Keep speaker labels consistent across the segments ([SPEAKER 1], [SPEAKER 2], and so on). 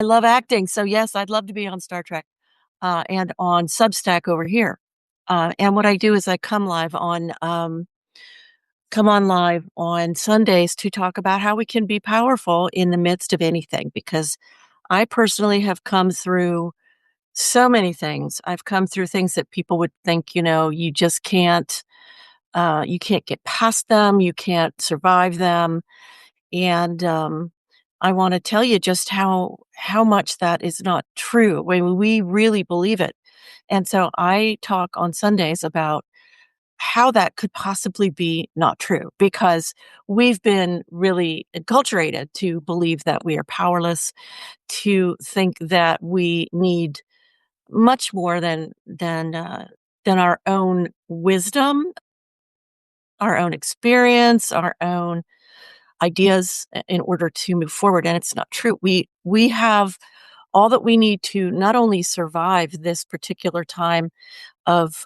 [SPEAKER 1] love acting, so yes, I'd love to be on Star Trek, and on Substack over here. And what I do is I come on live on Sundays to talk about how we can be powerful in the midst of anything, because I personally have come through so many things. I've come through things that people would think, you just you can't get past them, you can't survive them. And I want to tell you just how much that is not true when we really believe it. And so I talk on Sundays about how that could possibly be not true, because we've been really enculturated to believe that we are powerless, to think that we need much more than our own wisdom, our own experience, our own ideas in order to move forward. And it's not true. We have all that we need to not only survive this particular time of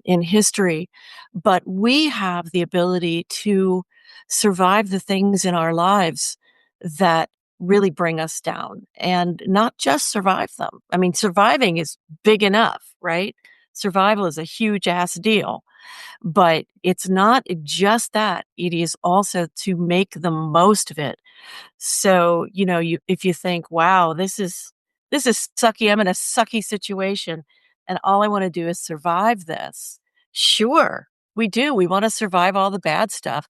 [SPEAKER 1] in history, but we have the ability to survive the things in our lives that really bring us down, and not just survive them. I mean, surviving is big enough, right? Survival is a huge ass deal, but it's not just that. It is also to make the most of it. So, if you think, wow, this is sucky, I'm in a sucky situation and all I want to do is survive this. Sure, we do. We want to survive all the bad stuff.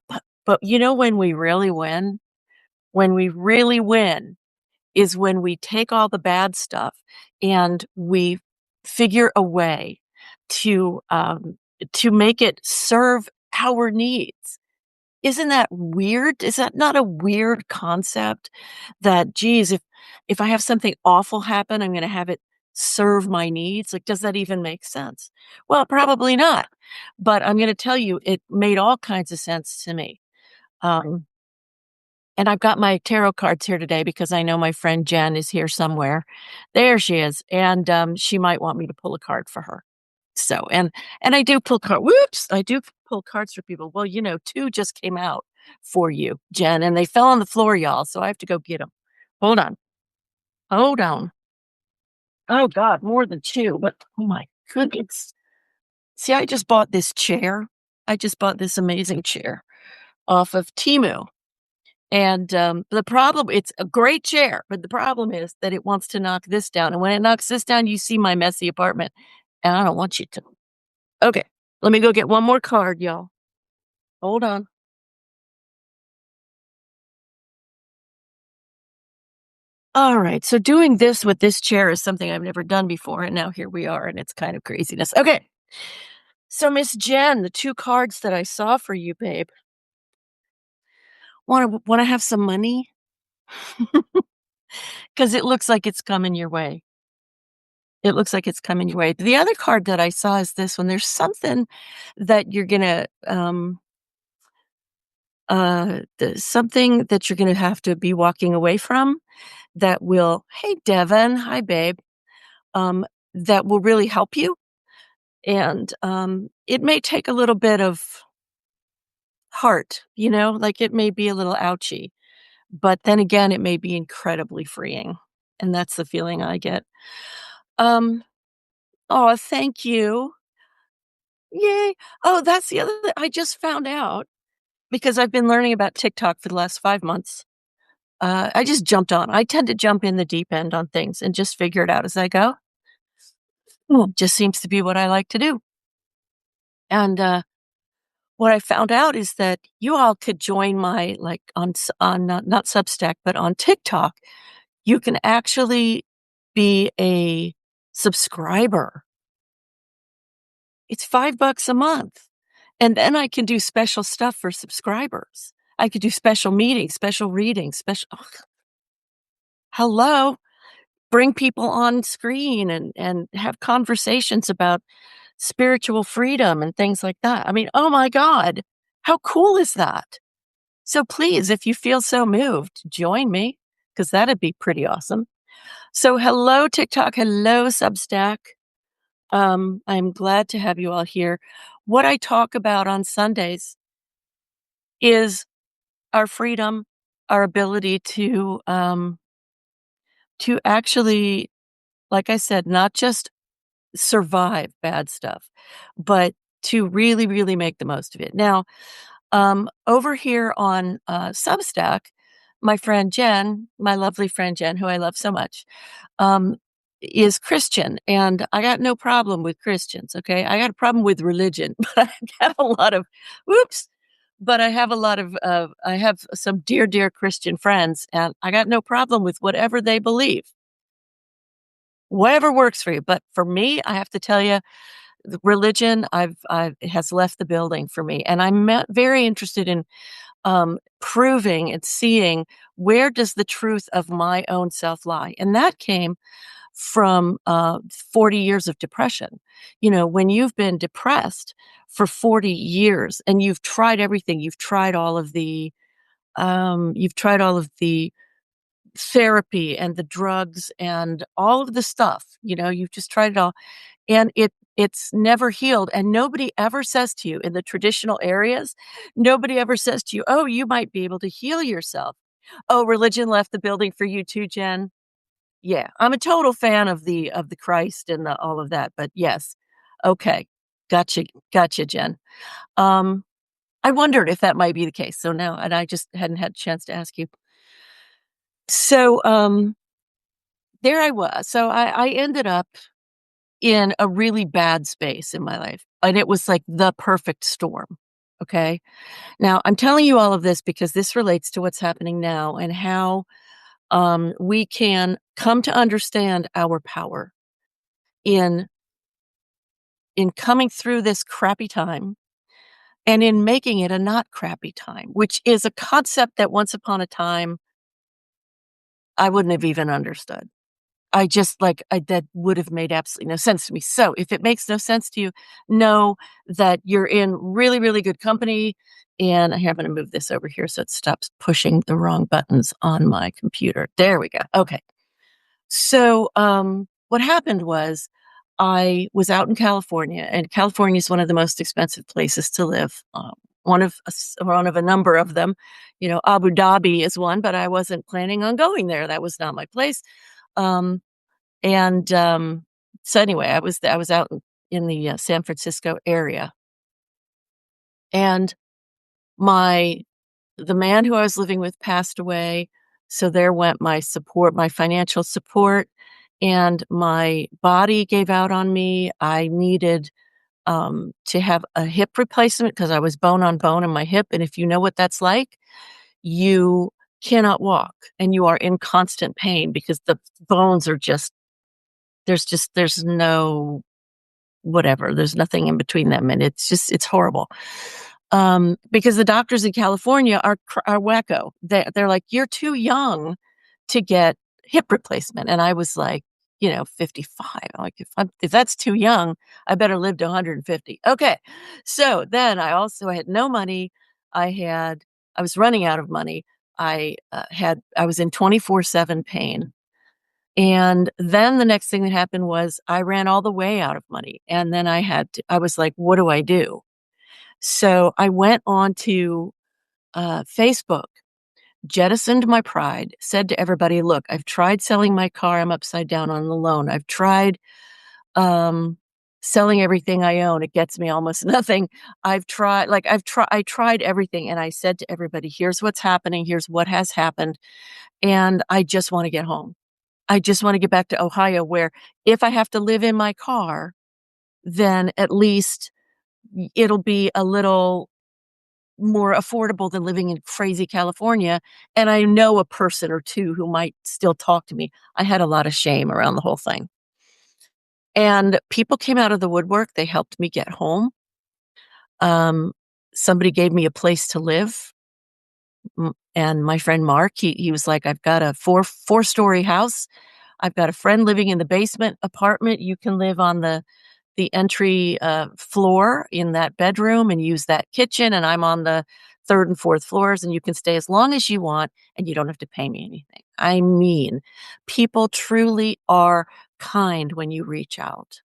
[SPEAKER 1] But when we really win, when we really win is when we take all the bad stuff and we figure a way to make it serve our needs. Isn't that weird? Is that not a weird concept that, geez, if I have something awful happen, I'm gonna have it serve my needs? Like, does that even make sense? Well, probably not, but I'm gonna tell you, it made all kinds of sense to me. Um, and I've got my tarot cards here today because I know my friend Jen is here somewhere. There she is, and, she might want me to pull a card for her. So, and I do pull I do pull cards for people. Well, 2 just came out for you, Jen, and they fell on the floor, y'all, so I have to go get them. Hold on. Hold on. Oh god, more than 2, but oh my goodness. See, I just bought this chair. I just bought this amazing chair off of Temu, and, the problem, it's a great chair, but the problem is that it wants to knock this down, and when it knocks this down, you see my messy apartment, and I don't want you to. Okay, let me go get one more card, y'all. Hold on. All right. So doing this with this chair is something I've never done before. And now here we are, and it's kind of craziness. Okay. So, Miss Jen, the 2 cards that I saw for you, babe, want to have some money? Because it looks like it's coming your way. It looks like it's coming your way. The other card that I saw is this one. There's something that you're gonna something that you're gonna have to be walking away from that will, hey Devin, hi babe, that will really help you. And, it may take a little bit of heart, like it may be a little ouchy, but then again, it may be incredibly freeing. And that's the feeling I get. Um, oh, thank you. Yay. Oh, that's the other thing I just found out because I've been learning about TikTok for the last 5 months. I just jumped on. I tend to jump in the deep end on things and just figure it out as I go. Just seems to be what I like to do. And, what I found out is that you all could join my, like, on not Substack, but on TikTok, you can actually be a subscriber. It's $5 a month, and then I can do special stuff for subscribers. I could do special meetings, special readings, hello, bring people on screen and have conversations about spiritual freedom and things like that. I mean, oh my god, how cool is that? So please, if you feel so moved, join me, because that'd be pretty awesome. So hello, TikTok. Hello, Substack. I'm glad to have you all here. What I talk about on Sundays is our freedom, our ability to to actually, like I said, not just survive bad stuff, but to really, really make the most of it. Now, over here on, Substack, my friend Jen, my lovely friend Jen, who I love so much, um, is Christian, and I got no problem with Christians, okay? I got a problem with religion, but I have a lot of whoops, but I have a lot of, I have some dear, dear Christian friends, and I got no problem with whatever they believe. Whatever works for you, but for me, I have to tell you, the religion, I've it has left the building for me, and I'm very interested in, proving and seeing where does the truth of my own self lie, and that came from, 40 years of depression. You know, when you've been depressed for 40 years and you've tried everything, you've tried all of the therapy and the drugs and all of the stuff, you've just tried it all, and it's never healed, and nobody ever says to you in the traditional areas, nobody ever says to you, "Oh, you might be able to heal yourself." Oh, religion left the building for you too, Jen? Yeah, I'm a total fan of the Christ and all of that, but yes. Okay. Gotcha, Jen. Um, I wondered if that might be the case, so now and I just hadn't had a chance to ask you. So, there I was. So I ended up in a really bad space in my life, and it was like the perfect storm, okay? Now, I'm telling you all of this because this relates to what's happening now and how, we can come to understand our power in coming through this crappy time and in making it a not crappy time, which is a concept that once upon a time I wouldn't have even understood. I just like I that would have made absolutely no sense to me. So, if it makes no sense to you, know that you're in really, really good company, and here, I'm gonna move this over here so it stops pushing the wrong buttons on my computer. There we go. Okay. So, what happened was I was out in California, and California is one of the most expensive places to live. One of a number of them. Abu Dhabi is one, but I wasn't planning on going there. That was not my place. Um, and so anyway, I was out in the San Francisco area, and my the man who I was living with passed away. So there went my support, my financial support, and my body gave out on me. I needed to have a hip replacement because I was bone on bone in my hip. And if you know what that's like, you cannot walk and you are in constant pain because the bones are there's no whatever. There's nothing in between them, and it's horrible. Because the doctors in California are wacko. They're like, "You're too young to get hip replacement," and I was like, 55. I'm like, if that's too young, I better live to 150. Okay, so then I had no money. I was running out of money. I was in 24/7 pain. And then the next thing that happened was I ran all the way out of money, and then I was like, "What do I do?" So I went on to, Facebook, jettisoned my pride, said to everybody, "Look, I've tried selling my car, I'm upside down on the loan. I've tried, um, selling everything I own, it gets me almost nothing. I tried everything," and I said to everybody, "Here's what's happening, here's what has happened, and I just wanna get home. I just wanna get back to Ohio where if I have to live in my car, then at least it'll be a little more affordable than living in crazy California, and I know a person or 2 who might still talk to me." I had a lot of shame around the whole thing. And people came out of the woodwork, they helped me get home. Um, Somebody gave me a place to live, and my friend Mark, he was like, "I've got a four-story house. I've got a friend living in the basement apartment. You can live on the entry, floor in that bedroom and use that kitchen, and I'm on the 3rd and 4th floors, and you can stay as long as you want, and you don't have to pay me anything." I mean, people truly are kind when you reach out.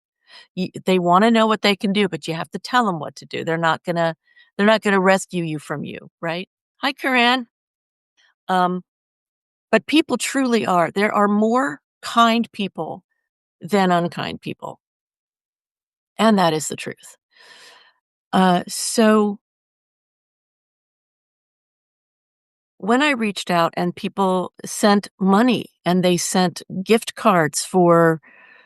[SPEAKER 1] They wanna know what they can do, but you have to tell them what to do. They're not gonna rescue you from you, right? Hi, Corinne. Um, but people truly are. There are more kind people than unkind people, and that is the truth. So when I reached out and people sent money and they sent gift cards for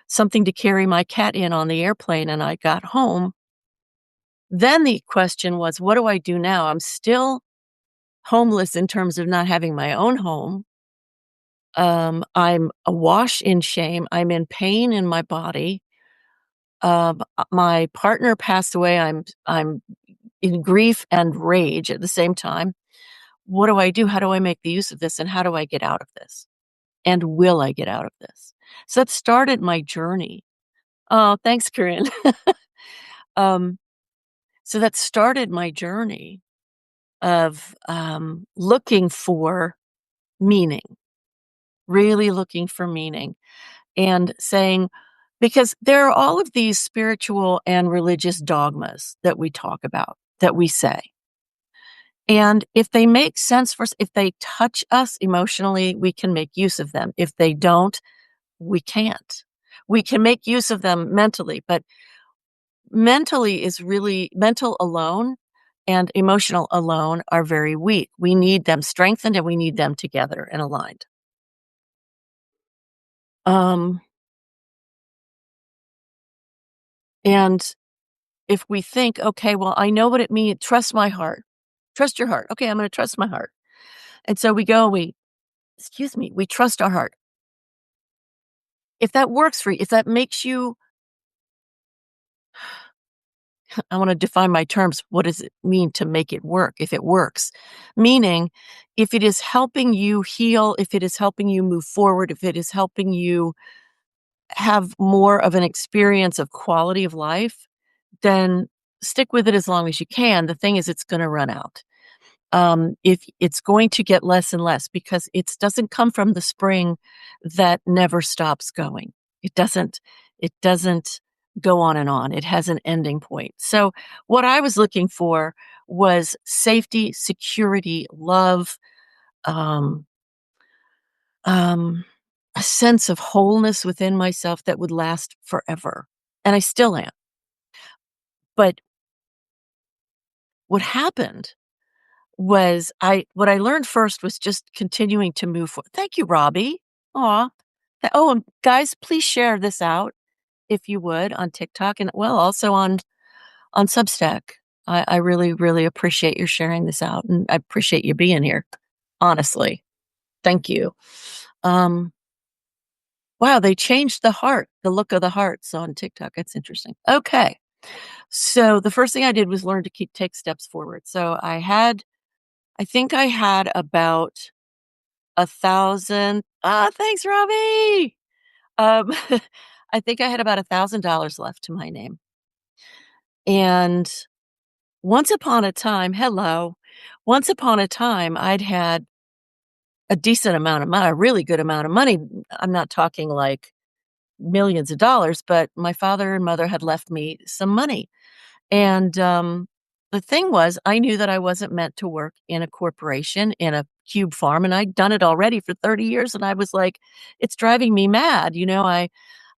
[SPEAKER 1] something to carry my cat in on the airplane and I got home, then the question was, what do I do now? I'm still homeless in terms of not having my own home. I'm awash in shame. I'm in pain in my body. My partner passed away. I'm in grief and rage at the same time. What do I do? How do I make the use of this? And how do I get out of this? And will I get out of this? So that started my journey. Oh, thanks, Corinne. um, so that started my journey of looking for meaning, really looking for meaning, and saying, because there are all of these spiritual and religious dogmas that we talk about, that we say. And if they make sense for us, if they touch us emotionally, we can make use of them. If they don't, we can't. We can make use of them mentally, but mentally is really mental alone and emotional alone are very weak. We need them strengthened and we need them together and aligned. Um, and if we think, okay, well, I know what it means, trust my heart. Trust your heart. Okay, I'm going to trust my heart. And so we go, excuse me, we trust our heart. If that works for you, if that makes you, I want to define my terms. What does it mean to make it work? If it works, meaning if it is helping you heal, if it is helping you move forward, if it is helping you have more of an experience of quality of life, then stick with it as long as you can. The thing is, it's going to run out. If it's going to get less and less because it doesn't come from the spring that never stops going. It doesn't, it doesn't go on and on. It has an ending point. So what I was looking for was safety, security, love, um, um, a sense of wholeness within myself that would last forever. And I still am. But what happened was what I learned first was just continuing to move forward. Thank you, Robbie. Aw. Oh, and guys, please share this out if you would on TikTok and well, also on Substack. I really, really appreciate you sharing this out and I appreciate you being here. Honestly. Thank you. Um, wow, they changed the look of the hearts on TikTok. That's interesting. Okay. So the first thing I did was learn to take steps forward. So I think I had about 1,000 thanks, Robbie! Um, I think I had about $1,000 left to my name. And once upon a time once upon a time, I'd had a decent amount of money, a really good amount of money. I'm not talking like millions of dollars, but my father and mother had left me some money. And, the thing was, I knew that I wasn't meant to work in a corporation, in a cube farm, and I'd done it already for 30 years, and I was like, "It's driving me mad,"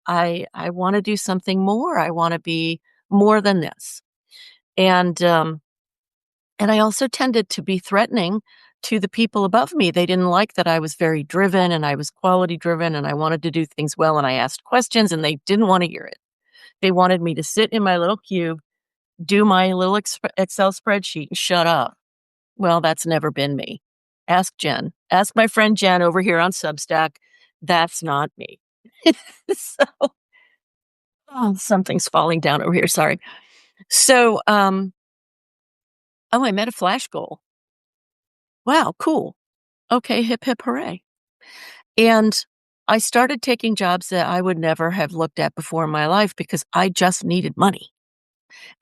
[SPEAKER 1] I wanna do something more, I wanna be more than this. And, um, and I also tended to be threatening to the people above me. They didn't like that I was very driven, and I was quality driven, and I wanted to do things well, and I asked questions, and they didn't wanna hear it. They wanted me to sit in my little cube, do my little Excel spreadsheet and shut up. Well, that's never been me. Ask Jen. Ask my friend Jen over here on Substack. That's not me. So, oh, something's falling down over here. Sorry. So, oh, I met a flash goal. Wow, cool. Okay, hip hip hooray. And I started taking jobs that I would never have looked at before in my life because I just needed money.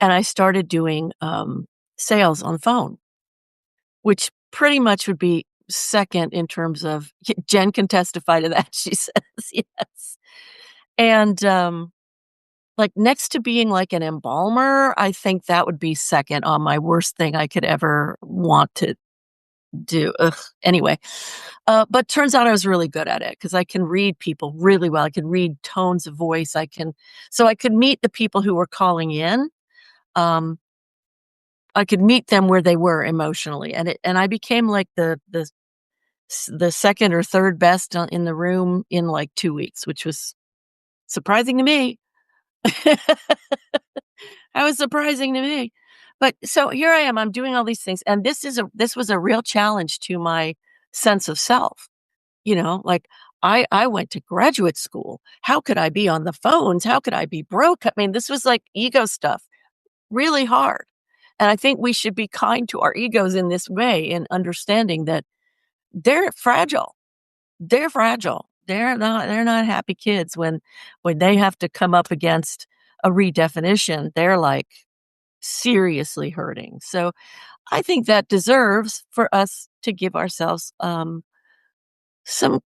[SPEAKER 1] And I started doing sales on the phone, which pretty much would be second in terms of Jen can testify to that, she says, yes. And, like, next to being like an embalmer, I think that would be second on my worst thing I could ever want to do. Ugh. Anyway, but turns out I was really good at it because I can read people really well. I can read tones of voice. So I could meet the people who were calling in. Um, I could meet them where they were emotionally, and I became like the second or third best in the room in like 2 weeks, which was surprising to me. That was surprising to me. But so here I am. I'm doing all these things, and this was a real challenge to my sense of self. Like I went to graduate school. How could I be on the phones? How could I be broke? I mean, this was like ego stuff, really hard. And I think we should be kind to our egos in this way in understanding that they're fragile. They're fragile. They're not happy kids when they have to come up against a redefinition. They're like seriously hurting. So I think that deserves for us to give ourselves some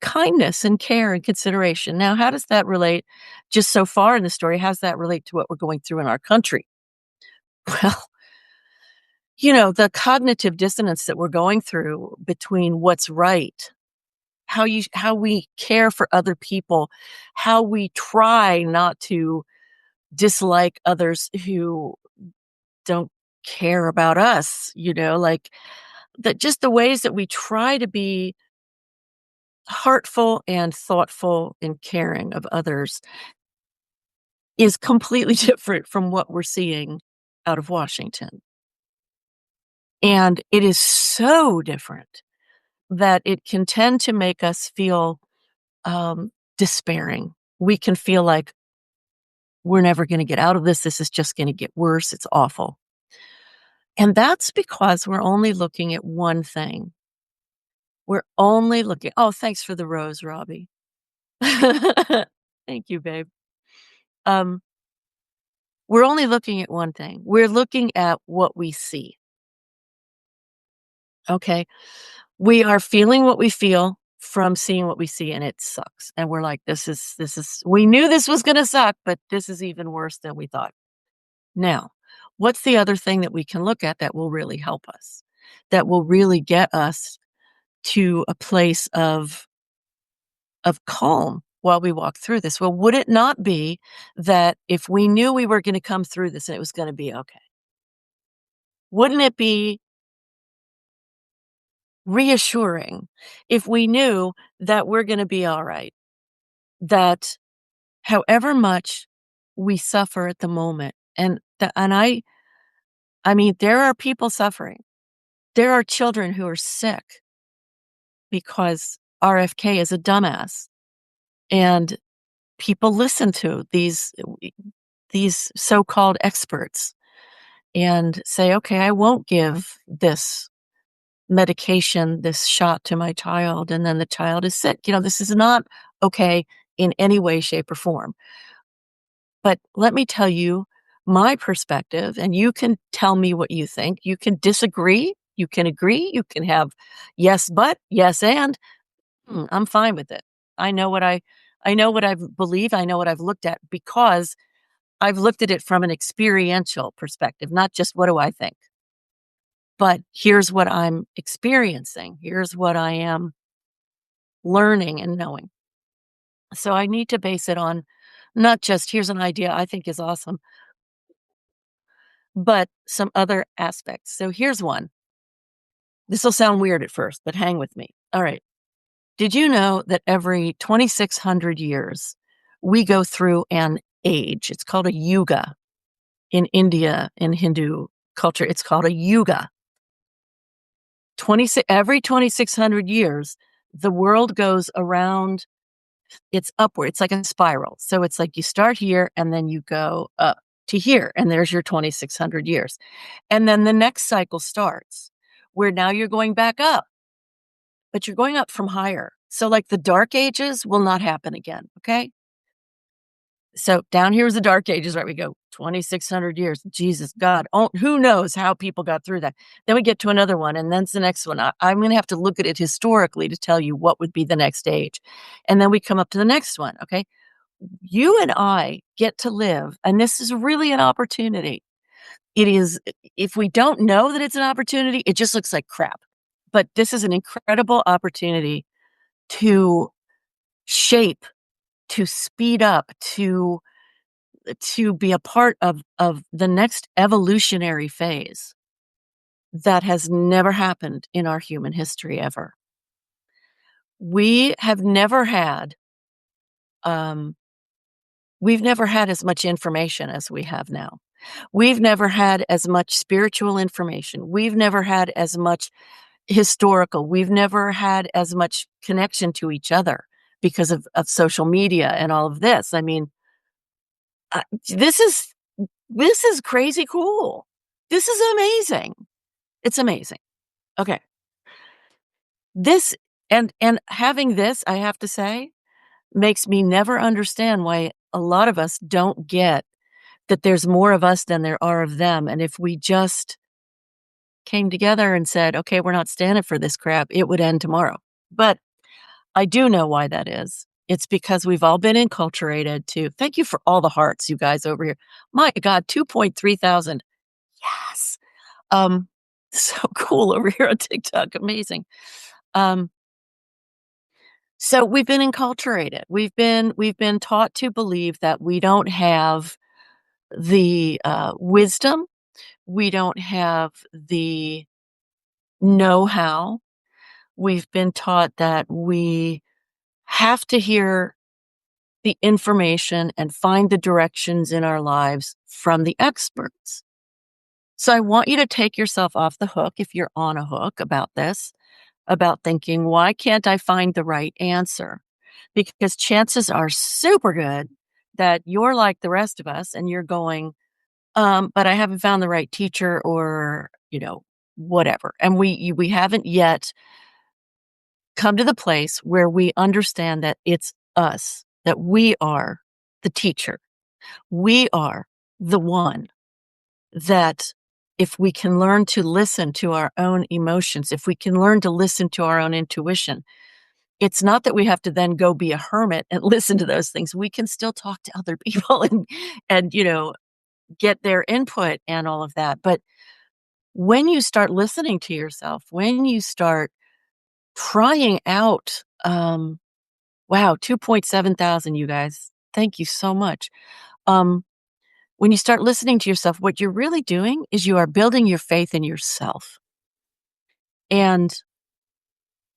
[SPEAKER 1] kindness and care and consideration. Now, how does that relate just so far in the story? How does that relate to what we're going through in our country? Well, the cognitive dissonance that we're going through between what's right, how we care for other people, how we try not to dislike others who don't care about us, like that just the ways that we try to be heartful and thoughtful and caring of others is completely different from what we're seeing out of Washington. And it is so different that it can tend to make us feel despairing. We can feel like we're never going to get out of this. This is just going to get worse. It's awful. And that's because we're only looking at one thing. We're only looking. Oh, thanks for the rose, Robbie. Thank you, babe. Um, we're only looking at one thing. We're looking at what we see. Okay. We are feeling what we feel from seeing what we see, and it sucks. And we're like, we knew this was going to suck, but this is even worse than we thought. Now, what's the other thing that we can look at that will really help us, that will really get us to a place of calm while we walk through this? Well, would it not be that if we knew we were going to come through this and it was going to be okay, wouldn't it be reassuring if we knew that we're going to be all right? That however much we suffer at the moment, I mean, there are people suffering. There are children who are sick because RFK is a dumbass, and people listen to these so-called experts and say, okay, I won't give this medication, this shot to my child, and then the child is sick. This is not okay in any way, shape, or form. But let me tell you my perspective, and you can tell me what you think. You can disagree, you can agree, you can have yes, but, yes, and I'm fine with it. I know what I know what I believe, I know what I've looked at because I've looked at it from an experiential perspective, not just what do I think. But here's what I'm experiencing. Here's what I am learning and knowing. So I need to base it on not just here's an idea I think is awesome, but some other aspects. So here's one. This will sound weird at first, but hang with me. All right. Did you know that every 2,600 years we go through an age? It's called a yuga. In India, in Hindu culture, it's called a yuga. Every 2,600 years, the world goes around, it's upward. It's like a spiral. So it's like you start here and then you go up to here, and there's your 2,600 years. And then the next cycle starts where now you're going back up, but you're going up from higher. So like the dark ages will not happen again. Okay. So down here is the dark ages, right? We go 2,600 years. Jesus, God, who knows how people got through that? Then we get to another one, and then's the next one. I'm going to have to look at it historically to tell you what would be the next age. And then we come up to the next one, okay? You and I get to live, and this is really an opportunity. It is, if we don't know that it's an opportunity, it just looks like crap. but this is an incredible opportunity to shape, to speed up, to be a part of the next evolutionary phase that has never happened in our human history ever. We have never had, um, we've never had as much information as we have now. We've never had as much spiritual information. We've never had as much historical. We've never had as much connection to each other because of social media and all of this. I mean, uh, this is this is crazy cool. This is amazing. It's amazing. Okay. This and having this, I have to say, makes me never understand why a lot of us don't get that there's more of us than there are of them, and if we just came together and said, "Okay, we're not standing for this crap," it would end tomorrow. But I do know why that is. It's because we've all been enculturated to thank you for all the hearts, you guys over here. My God, 2.3 thousand. Yes. Um, so cool over here on TikTok. Amazing. Um, so we've been enculturated. We've been taught to believe that we don't have the wisdom, we don't have the know-how. We've been taught that we have to hear the information and find the directions in our lives from the experts. So I want you to take yourself off the hook if you're on a hook about this, about thinking, why can't I find the right answer? Because chances are super good that you're like the rest of us and you're going, but I haven't found the right teacher or, whatever. And we haven't yet come to the place where we understand that it's us, that we are the teacher. We are the one that if we can learn to listen to our own emotions, if we can learn to listen to our own intuition, it's not that we have to then go be a hermit and listen to those things. We can still talk to other people and get their input and all of that. But when you start listening to yourself, when you start trying out, wow, 2.7 thousand, you guys. Thank you so much. Um, when you start listening to yourself, what you're really doing is you are building your faith in yourself. And,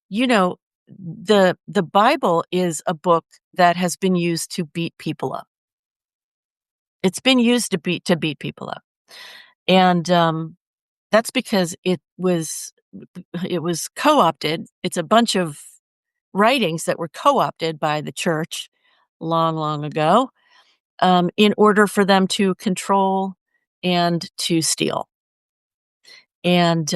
[SPEAKER 1] you know, the Bible is a book that has been used to beat people up. It's been used to beat people up. And that's because it was co-opted. It's a bunch of writings that were co-opted by the church long, long ago, in order for them to control and to steal. And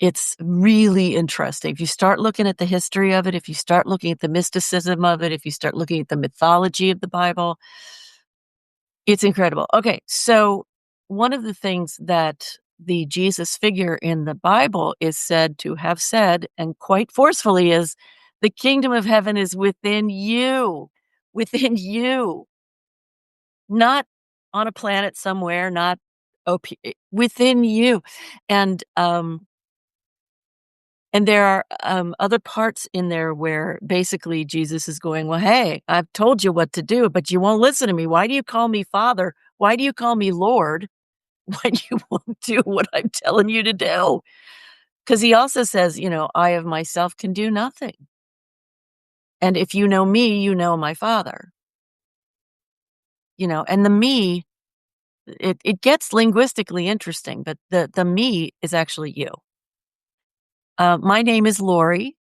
[SPEAKER 1] it's really interesting. If you start looking at the history of it, if you start looking at the mysticism of it, if you start looking at the mythology of the Bible, it's incredible. Okay, so one of the things that the Jesus figure in the Bible is said to have said, and quite forcefully, is the kingdom of heaven is within you, not on a planet somewhere, not within you. And and there are other parts in there where basically Jesus is going, well, hey, I've told you what to do, but you won't listen to me. Why do you call me Father? Why do you call me Lord when you won't do what I'm telling you to do? Because he also says, I of myself can do nothing. And if you know me, you know my Father. And the me, it gets linguistically interesting, but the me is actually you. My name is Lori.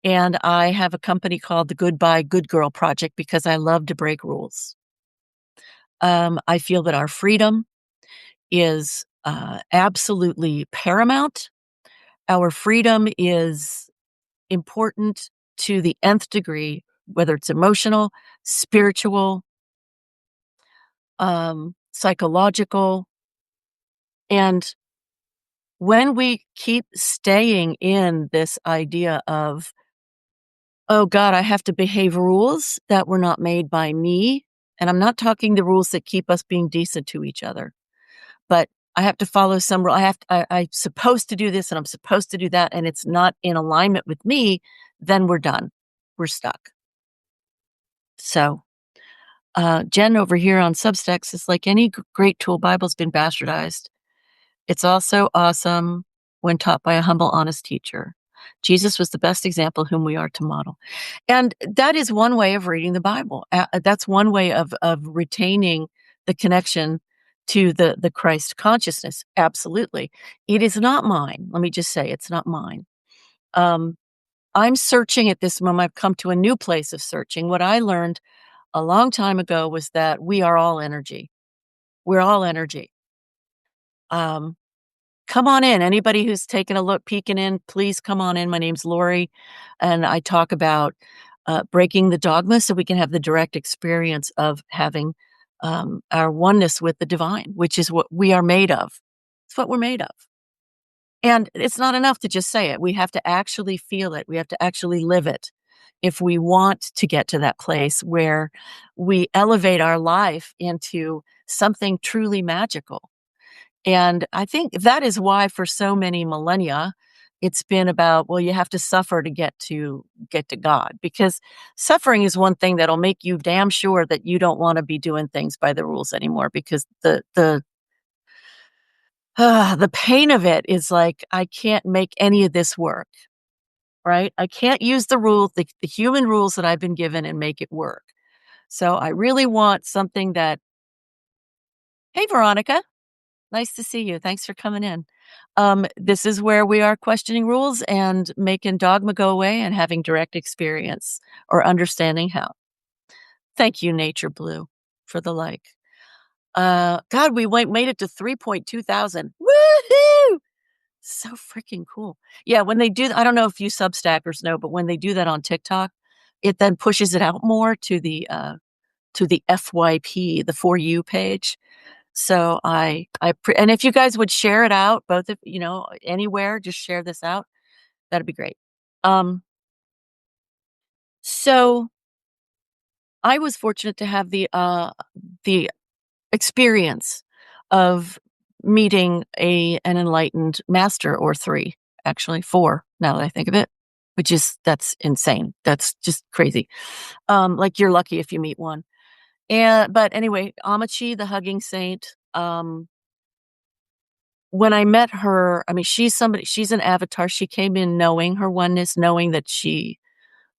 [SPEAKER 1] And I have a company called the Goodbye Good Girl Project because I love to break rules. I feel that our freedom is absolutely paramount. Our freedom is important to the nth degree, whether it's emotional, spiritual, psychological. And when we keep staying in this idea of, oh God, I have to behave rules that were not made by me. And I'm not talking the rules that keep us being decent to each other, but I have to follow some rule. I'm supposed to do this and I'm supposed to do that, and it's not in alignment with me, then we're done. We're stuck. So, Jen over here on Substacks is like any great tool, Bible's been bastardized. It's also awesome when taught by a humble, honest teacher. Jesus was the best example whom we are to model. And that is one way of reading the Bible. That's one way of retaining the connection to the Christ consciousness. Absolutely. It is not mine. Let me just say it's not mine. Um, I'm searching at this moment. I've come to a new place of searching. What I learned a long time ago was that we are all energy. We're all energy. Um, Come on in. Anybody who's taken a look, peeking in, please come on in. My name's Lori, and I talk about breaking the dogma so we can have the direct experience of having our oneness with the divine, which is what we are made of. It's what we're made of. And it's not enough to just say it. We have to actually feel it. We have to actually live it if we want to get to that place where we elevate our life into something truly magical. And I think that is why for so many millennia, it's been about, well, you have to suffer to get to God, because suffering is one thing that'll make you damn sure that you don't want to be doing things by the rules anymore, because the pain of it is like, I can't make any of this work, right? I can't use the rules, the human rules that I've been given and make it work. So I really want something that, hey, Veronica. Nice to see you. Thanks for coming in. This is where we are questioning rules and making dogma go away and having direct experience or understanding how. Thank you, Nature Blue, for the like. God, made it to 3.2 thousand. Woohoo! So freaking cool. Yeah, when they do, I don't know if you Substackers know, but when they do that on TikTok, it then pushes it out more to the FYP, the For You page. So and if you guys would share it out, both of, anywhere, just share this out. That'd be great. Um, so I was fortunate to have the experience of meeting an enlightened master, or three, actually four, now that I think of it, that's insane. That's just crazy. Like you're lucky if you meet one. But anyway, Amachi, the hugging saint, when I met her, I mean, she's an avatar. She came in knowing her oneness, knowing that she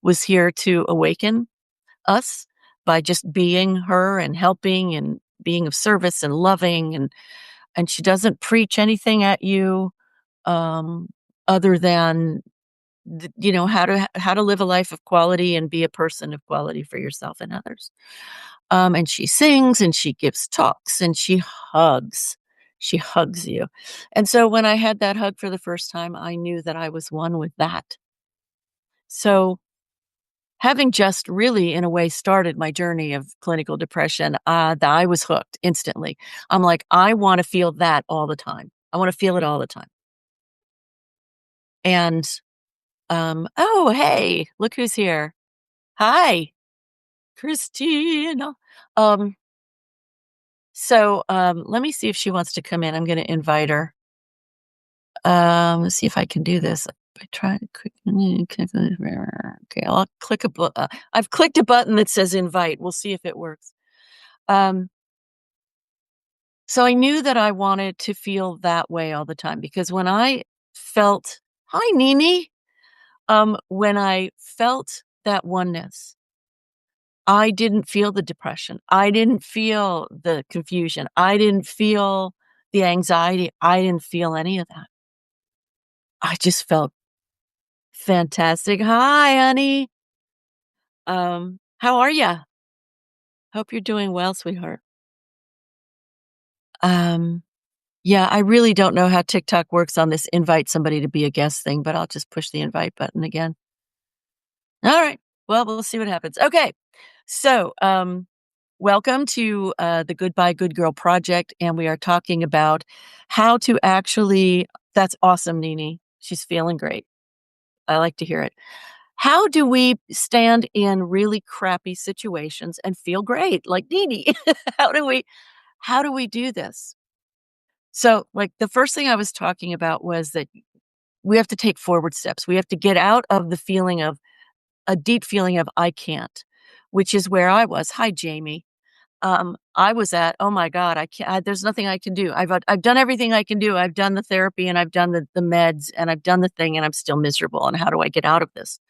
[SPEAKER 1] was here to awaken us by just being her and helping and being of service and loving. And she doesn't preach anything at you, um, other than, how to live a life of quality and be a person of quality for yourself and others. And she sings and she gives talks and she hugs. She hugs you. And so when I had that hug for the first time, I knew that I was one with that. So having just really, in a way, started my journey of clinical depression, I was hooked instantly. I'm like, I want to feel that all the time. I want to feel it all the time. And, oh, hey, look who's here. Hi, Christina. Um, let me see if she wants to come in. I'm going to invite her. Let's see if I can do this. I try to click. Okay, I'll click I've clicked a button that says invite. We'll see if it works. So I knew that I wanted to feel that way all the time, because when I felt, hi, Nini. When I felt that oneness, I didn't feel the depression. I didn't feel the confusion. I didn't feel the anxiety. I didn't feel any of that. I just felt fantastic. Hi, honey. How are ya? Hope you're doing well, sweetheart. Yeah, I really don't know how TikTok works on this invite somebody to be a guest thing, but I'll just push the invite button again. All right. Well, we'll see what happens. Okay. So, welcome to the Goodbye Good Girl Project, and we are talking about how to actually. That's awesome, Nini. She's feeling great. I like to hear it. How do we stand in really crappy situations and feel great, like Nini? how do we do this? So, like, the first thing I was talking about was that we have to take forward steps. We have to get out of the feeling of a deep feeling of "I can't," which is where I was. Hi, Jamie. I was at, "Oh my god, I can't there's nothing I can do. I've done everything I can do. I've done the therapy, and I've done the meds, and I've done the thing, and I'm still miserable, and how do I get out of this?"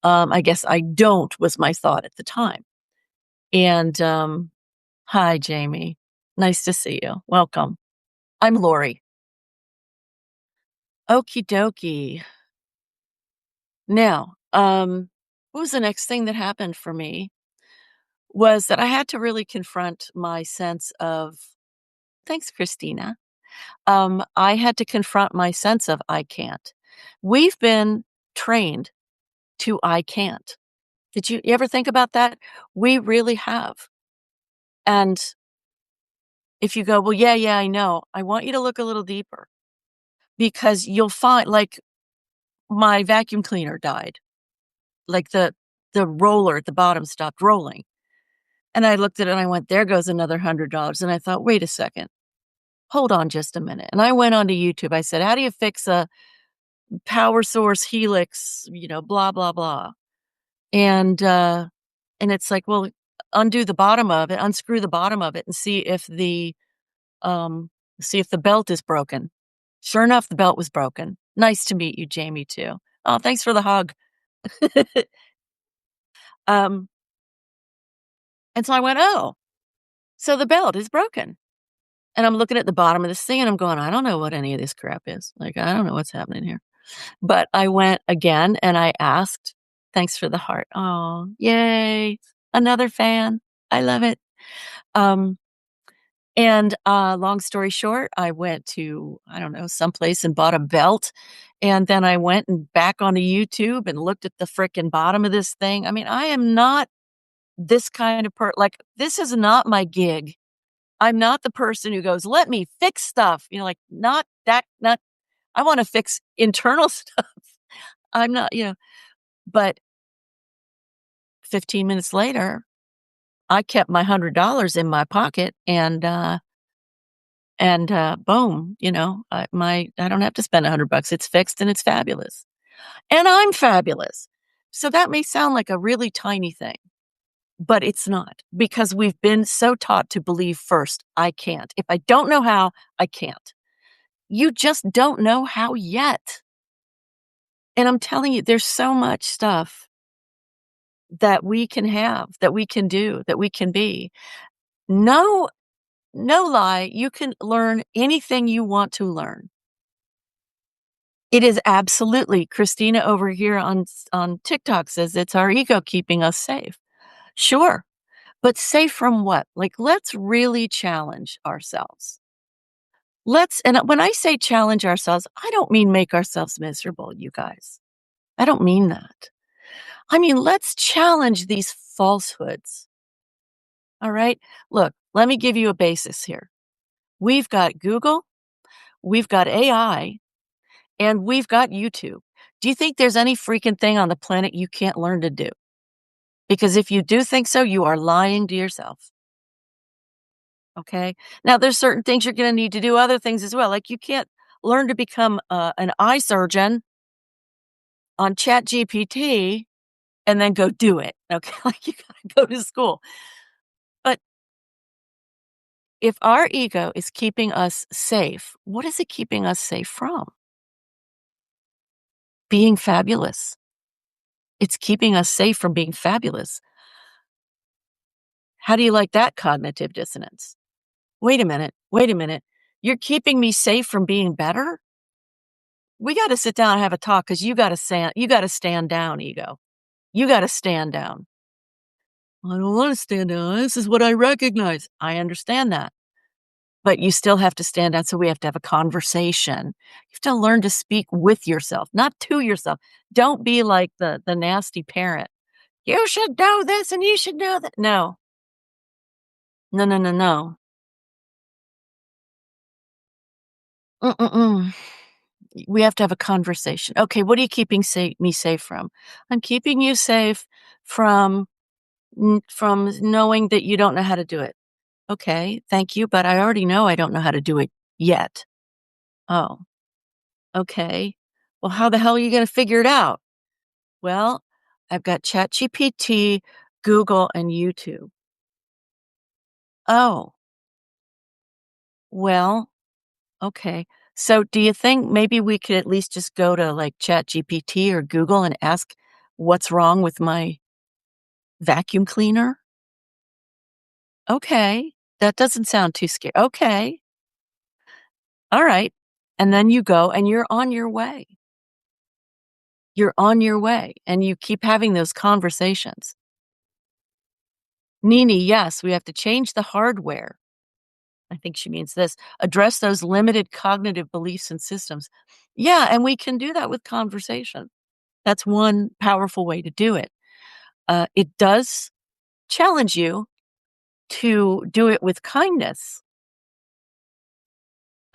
[SPEAKER 1] I guess I don't was my thought at the time. And, hi, Jamie. Nice to see you. Welcome. I'm Lori. Okie dokie. Now, what was the next thing that happened for me was that I had to really confront my sense of thanks, Christina. I had to confront my sense of I can't. We've been trained to I can't. Did you ever think about that? We really have. And if you go, well, yeah, yeah, I know, I want you to look a little deeper because you'll find like my vacuum cleaner died. Like the roller at the bottom stopped rolling. And I looked at it and I went, there goes another $100. And I thought, wait a second, hold on just a minute. And I went onto YouTube. I said, how do you fix a power source helix, blah, blah, blah. And it's like, well, undo the bottom of it, unscrew the bottom of it and um see if the belt is broken. Sure enough, the belt was broken. Nice to meet you, Jamie, too. Oh, thanks for the hug. um, and so I went, oh, so the belt is broken. And I'm looking at the bottom of this thing and I'm going, I don't know what any of this crap is. Like, I don't know what's happening here. But I went again and I asked, thanks for the heart. Oh, yay. Another fan. I love it. Um, long story short, I went to, I don't know, someplace and bought a belt. And then I went and back onto YouTube and looked at the frickin' bottom of this thing. I mean, I am not this kind of like, this is not my gig. I'm not the person who goes, let me fix stuff. Like not that, not, I want to fix internal stuff. I'm not, but 15 minutes later, I kept my $100 in my pocket and boom, I don't have to spend $100. It's fixed and it's fabulous. And I'm fabulous. So that may sound like a really tiny thing, but it's not because we've been so taught to believe first, I can't. If I don't know how, I can't. You just don't know how yet. And I'm telling you, there's so much stuff that we can have, that we can do, that we can be. No, no lie, you can learn anything you want to learn. It is absolutely Christina over here on TikTok says it's our ego keeping us safe. Sure, but safe from what? Like, let's really challenge ourselves. And when I say challenge ourselves, I don't mean make ourselves miserable, you guys. I don't mean that. I mean, let's challenge these falsehoods. All right. Look, let me give you a basis here. We've got Google, we've got AI, and we've got YouTube. Do you think there's any freaking thing on the planet you can't learn to do? Because if you do think so, you are lying to yourself. Okay. Now, there's certain things you're going to need to do, other things as well. Like you can't learn to become an eye surgeon on Chat GPT and then go do it. Okay. Like you got to go to school. But if our ego is keeping us safe, what is it keeping us safe from? Being fabulous. It's keeping us safe from being fabulous. How do you like that cognitive dissonance? Wait a minute. Wait a minute. You're keeping me safe from being better? We got to sit down and have a talk because you got to stand down, ego. You got to stand down. I don't want to stand down. This is what I recognize. I understand that. But you still have to stand down. So we have to have a conversation. You have to learn to speak with yourself, not to yourself. Don't be like the nasty parent. You should know this and you should know that. No, no, no, no, no. Mm-mm-mm. We have to have a conversation. Okay, what are you keeping me safe from? I'm keeping you safe from from knowing that you don't know how to do it. Okay, thank you, but I already know I don't know how to do it Yet. Oh, okay. Well, how the hell are you gonna figure it out? Well, I've got ChatGPT, Google, and YouTube. Oh, well, okay. So do you think maybe we could at least just go to, like, ChatGPT or Google and ask what's wrong with my vacuum cleaner? Okay. That doesn't sound too scary. Okay. Alright. And then you go and you're on your way. You're on your way, and you keep having those conversations. "Nini, yes, we have to change the hardware." I think she means this, "Address those limited cognitive beliefs and systems." Yeah, and we can do that with conversation. That's one powerful way to do it. It does challenge you to do it with kindness.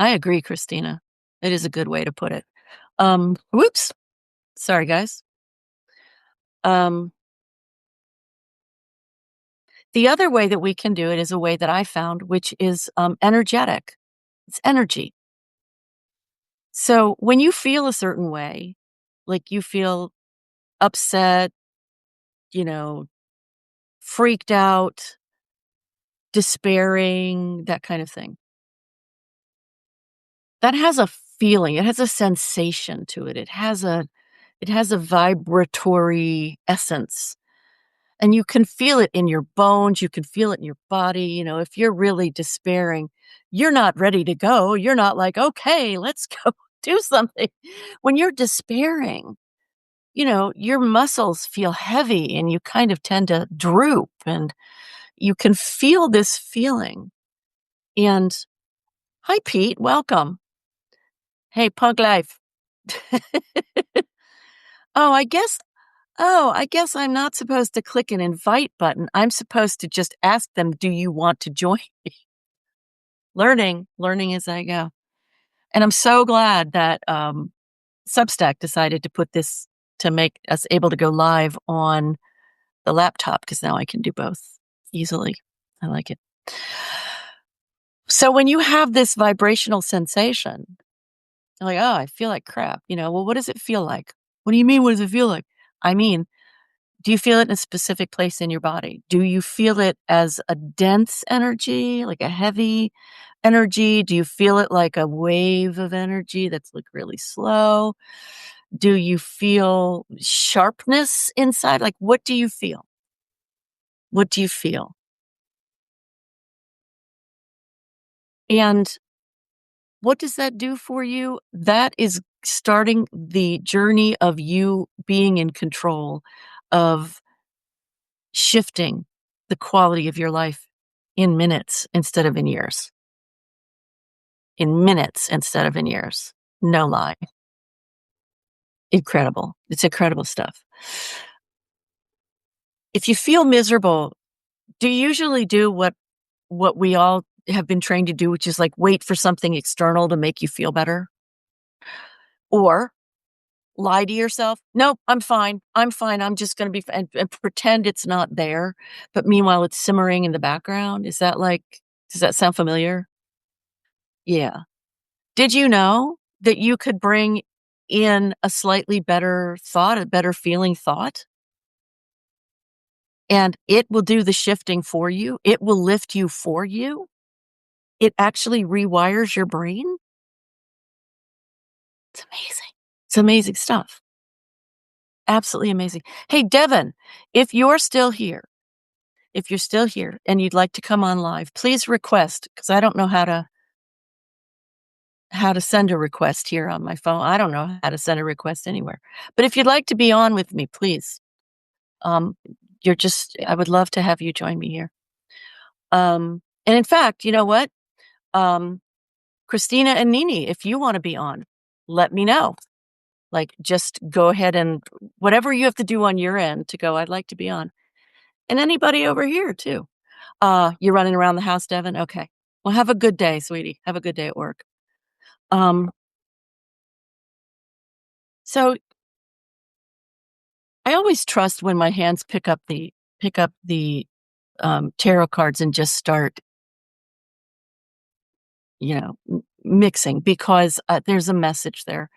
[SPEAKER 1] I agree, Christina. It is a good way to put it. Whoops, sorry, guys. Um, the other way that we can do it is a way that I found, which is, energetic. It's energy. So, when you feel a certain way, like you feel upset, you know, freaked out, despairing, that kind of thing. That has a feeling, it has a sensation to it. It has a vibratory essence, and you can feel it in your bones, you can feel it in your body, if you're really despairing, you're not ready to go, you're not like, "Okay, let's go do something." When you're despairing, your muscles feel heavy and you kind of tend to droop, and you can feel this feeling. And hi, Pete, welcome. Hey, punk life. Oh, I guess I'm not supposed to click an invite button. I'm supposed to just ask them, "Do you want to join me?" Learning as I go. And I'm so glad that Substack decided to put this to make us able to go live on the laptop, because now I can do both easily. I like it. So when you have this vibrational sensation, you're like, "Oh, I feel like crap." Well, what does it feel like? What do you mean, what does it feel like? I mean, do you feel it in a specific place in your body? Do you feel it as a dense energy, like a heavy energy? Do you feel it like a wave of energy that's like really slow? Do you feel sharpness inside? Like, what do you feel? What do you feel? And what does that do for you? That is starting the journey of you being in control of shifting the quality of your life in minutes instead of in years. In minutes instead of in years. No lie. Incredible. It's incredible stuff. If you feel miserable, do you usually do what we all have been trained to do, which is like wait for something external to make you feel better? Or lie to yourself? "Nope, I'm fine. I'm fine. I'm just gonna be f," and pretend it's not there, but meanwhile, it's simmering in the background. Does that sound familiar? Yeah. Did you know that you could bring in a slightly better thought, a better feeling thought, and it will do the shifting for you? It will lift you for you? It actually rewires your brain? It's amazing. It's amazing stuff. Absolutely amazing. Hey, Devin, if you're still here if you're still here and you'd like to come on live, please request, because I don't know how to send a request here on my phone. I don't know how to send a request anywhere. But if you'd like to be on with me, please. Um, I would love to have you join me here. And in fact, you know what? Um, Christina and Nini, if you want to be on, let me know. Like, just go ahead and whatever you have to do on your end to go, I'd like to be on. And anybody over here too. You're running around the house, Devin? Okay. Well, have a good day, sweetie. Have a good day at work. Um, so I always trust when my hands pick up the tarot cards and just start, mixing because, there's a message there.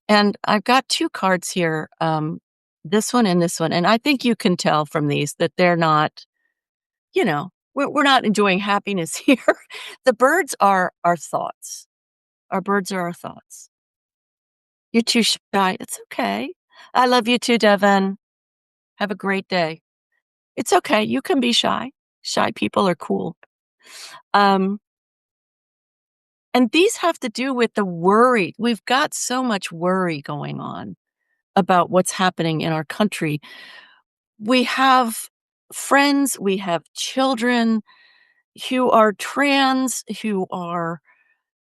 [SPEAKER 1] And I've got 2 cards here, this one, and I think you can tell from these that they're not, we're not enjoying happiness here. The birds are our thoughts. Our birds are our thoughts. You're too shy. It's okay. I love you too, Devin. Have a great day. It's okay. You can be shy. Shy people are cool. Um, and these have to do with the worry. We've got so much worry going on about what's happening in our country. We have friends, we have children who are trans,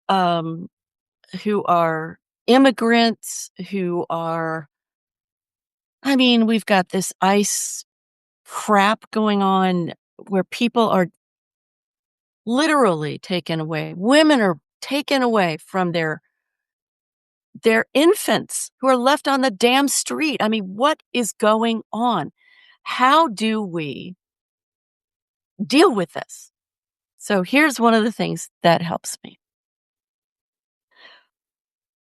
[SPEAKER 1] um, who are immigrants, we've got this ICE crap going on where people are literally taken away. Women are taken away from their infants who are left on the damn street. What is going on? How do we deal with this? So here's one of the things that helps me.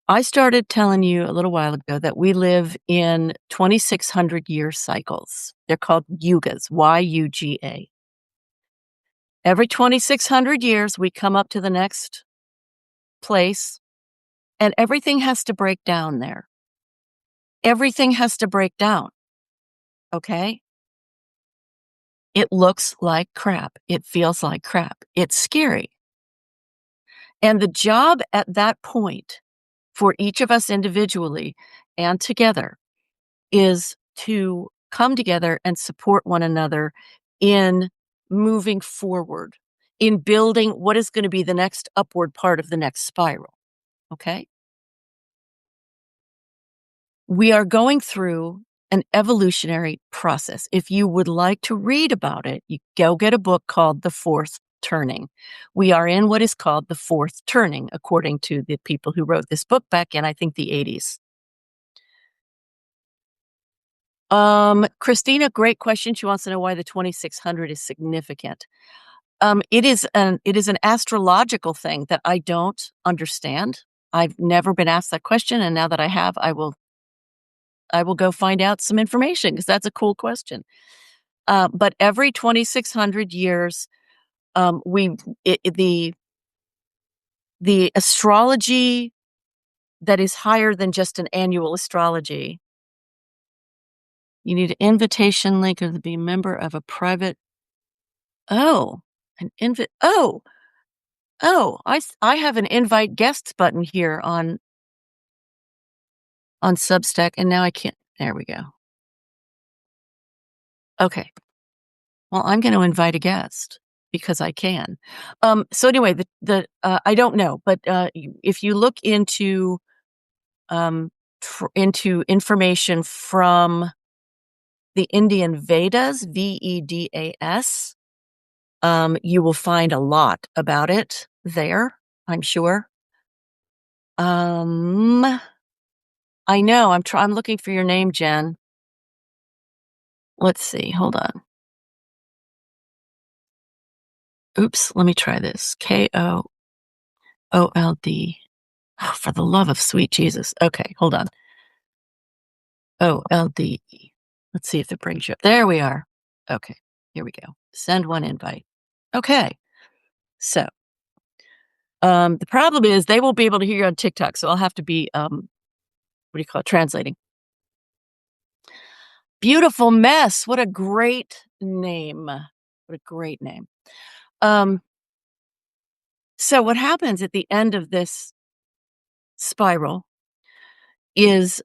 [SPEAKER 1] I started telling you a little while ago that we live in 2,600 year cycles. They're called yugas, Y-U-G-A. Every 2,600 years, we come up to the next place, and everything has to break down there. Everything has to break down, okay? It looks like crap. It feels like crap. It's scary. And the job at that point for each of us individually and together is to come together and support one another in moving forward, in building what is going to be the next upward part of the next spiral. Okay? We are going through an evolutionary process. If you would like to read about it, you go get a book called The Fourth Turning. We are in what is called the fourth turning, according to the people who wrote this book back in, I think, the 80s. Christina, great question. She wants to know why the 2,600 is significant. It is an astrological thing that I don't understand. I've never been asked that question, and now that I have, I will go find out some information because that's a cool question. But every 2,600 years, we the astrology that is higher than just an annual astrology. You need an invitation link or to be a member of a private. Oh, an invite. I have an invite guests button here on Substack, and now I can't. There we go. Okay. Well, I'm going to invite a guest because I can. So anyway, I don't know, but if you look um, into information from the Indian Vedas, Vedas, you will find a lot about it there, I'm sure. I know. I'm looking for your name, Jen. Let's see. Hold on. Oops. Let me try this. Kold. Oh, for the love of sweet Jesus. Okay, hold on. OLDE. Let's see if it brings you up. There we are. Okay, here we go. Send one invite. Okay. So, the problem is they won't be able to hear you on TikTok, so I'll have to be what do you call it? Translating. Beautiful Mess. What a great name. What a great name. So what happens at the end of this spiral is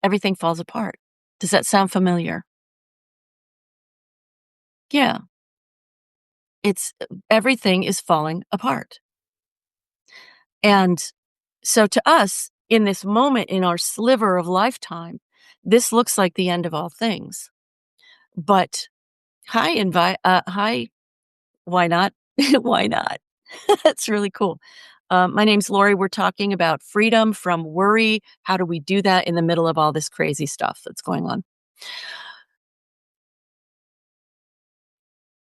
[SPEAKER 1] everything falls apart. Does that sound familiar? Yeah. It's everything is falling apart. And so to us, in this moment in our sliver of lifetime, this looks like the end of all things. But hi, why not? Why not? That's really cool. My name's Lori. We're talking about freedom from worry. How do we do that in the middle of all this crazy stuff that's going on?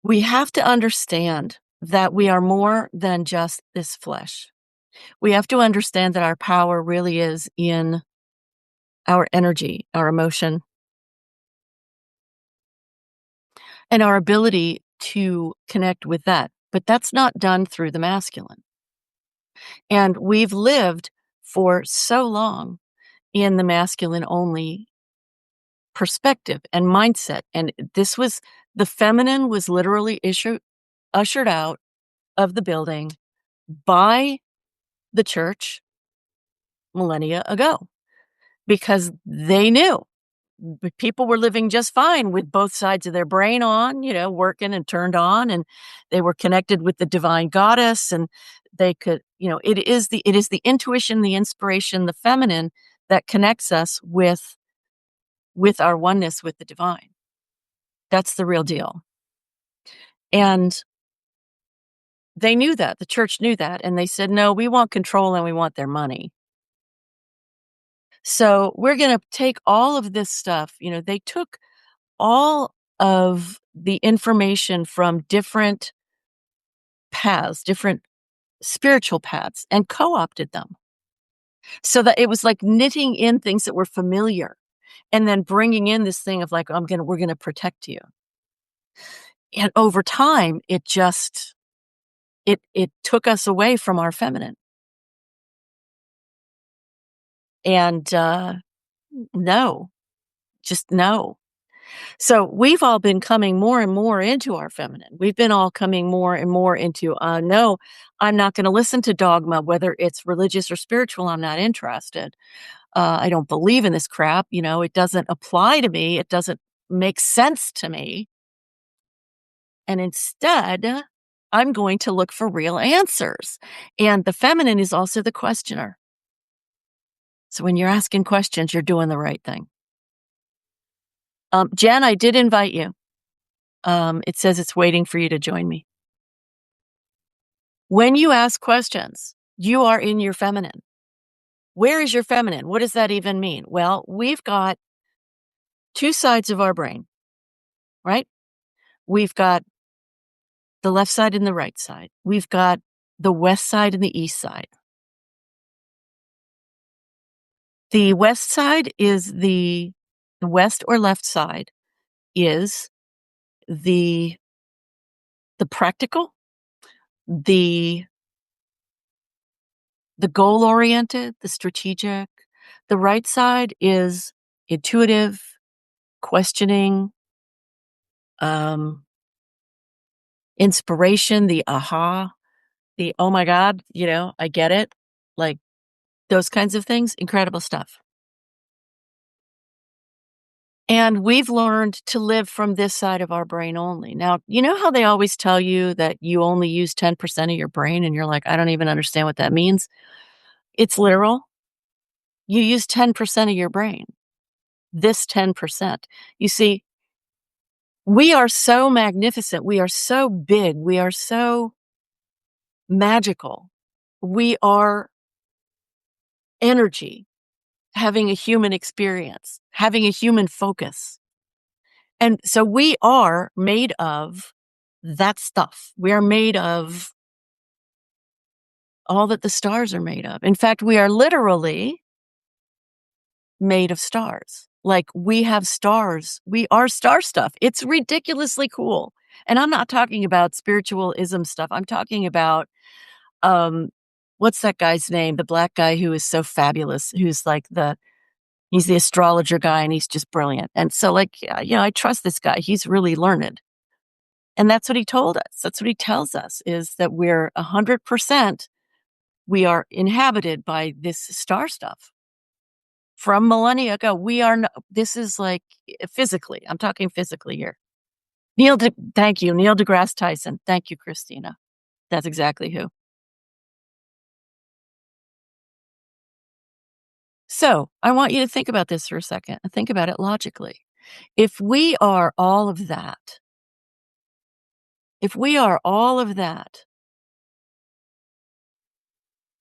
[SPEAKER 1] We have to understand that we are more than just this flesh. We have to understand that our power really is in our energy, our emotion, and our ability to connect with that. But that's not done through the masculine. And we've lived for so long in the masculine only perspective and mindset. And this was the feminine was literally ushered out of the building by the church millennia ago because they knew people were living just fine with both sides of their brain on, working and turned on, and they were connected with the divine goddess, and they could, it is the intuition, the inspiration, the feminine that connects us with our oneness with the divine. That's the real deal. And they knew that. The church knew that. And they said, no, we want control and we want their money. So we're going to take all of this stuff. They took all of the information from different paths, different spiritual paths, and co opted them. So that it was like knitting in things that were familiar and then bringing in this thing of like, we're going to protect you. And over time, it took us away from our feminine. And no, just no. So we've all been coming more and more into our feminine. We've been all coming more and more into, no, I'm not going to listen to dogma, whether it's religious or spiritual. I'm not interested. I don't believe in this crap. It doesn't apply to me. It doesn't make sense to me. And instead, I'm going to look for real answers. And the feminine is also the questioner. So when you're asking questions, you're doing the right thing. Jen, I did invite you. It says it's waiting for you to join me. When you ask questions, you are in your feminine. Where is your feminine? What does that even mean? Well, we've got two sides of our brain, right? We've got the left side and the right side. We've got the west side and the east side. The west side is the west or left side is the practical, the goal-oriented, the strategic. The right side is intuitive, questioning, inspiration, the aha, the, oh my God, I get it. Like those kinds of things, incredible stuff. And we've learned to live from this side of our brain only. Now, you know how they always tell you that you only use 10% of your brain and you're like, I don't even understand what that means. It's literal. You use 10% of your brain. This 10%. You see, we are so magnificent. We are so big. We are so magical. We are energy, having a human experience, having a human focus. And so we are made of that stuff. We are made of all that the stars are made of. In fact, we are literally made of stars. Like we have stars. We are star stuff. It's ridiculously cool. And I'm not talking about spiritualism stuff. I'm talking about, what's that guy's name? The black guy who is so fabulous, who's like he's the astrologer guy and he's just brilliant. And so like, I trust this guy. He's really learned. And that's what he told us. That's what he tells us is that we're 100%, we are inhabited by this star stuff. From millennia ago, this is like physically, I'm talking physically here. Thank you, Neil deGrasse Tyson. Thank you, Christina. That's exactly who. So I want you to think about this for a second and think about it logically. If we are all of that,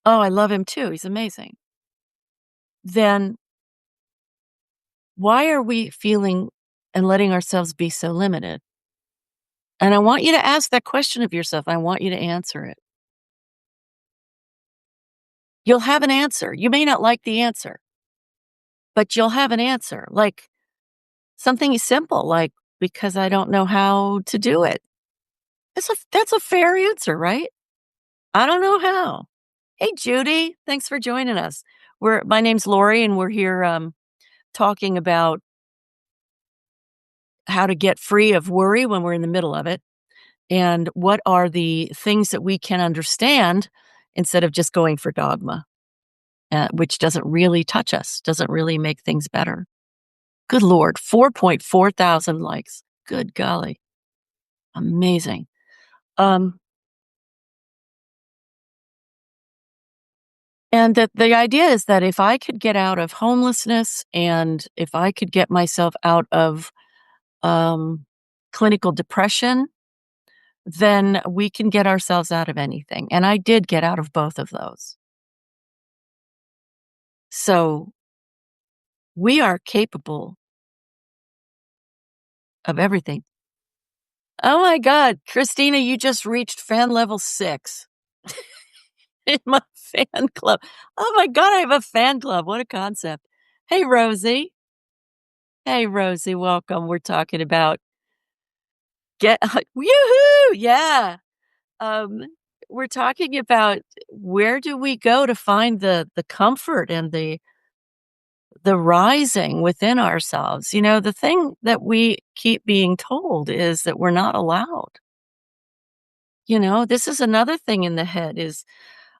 [SPEAKER 1] oh, I love him too. He's amazing. Then why are we feeling and letting ourselves be so limited? And I want you to ask that question of yourself. I want you to answer it. You'll have an answer. You may not like the answer, but you'll have an answer. Like something simple, like, because I don't know how to do it. That's a fair answer, right? I don't know how. Hey, Judy, thanks for joining us. My name's Lori, and we're here talking about how to get free of worry when we're in the middle of it, and what are the things that we can understand instead of just going for dogma, which doesn't really touch us, doesn't really make things better. Good Lord, 4.4 thousand likes. Good golly, amazing. Um, and the idea is that if I could get out of homelessness and if I could get myself out of um, clinical depression, then we can get ourselves out of anything. And I did get out of both of those. So we are capable of everything. Oh my God, Christina, you just reached fan level 6 in my fan club. Oh my God, I have a fan club. What a concept. Hey, Rosie. Hey, Rosie, welcome. We're talking about get, woohoo, yeah. Um, we're talking about where do we go to find the comfort and the rising within ourselves. You know, the thing that we keep being told is that we're not allowed. You know, this is another thing in the head is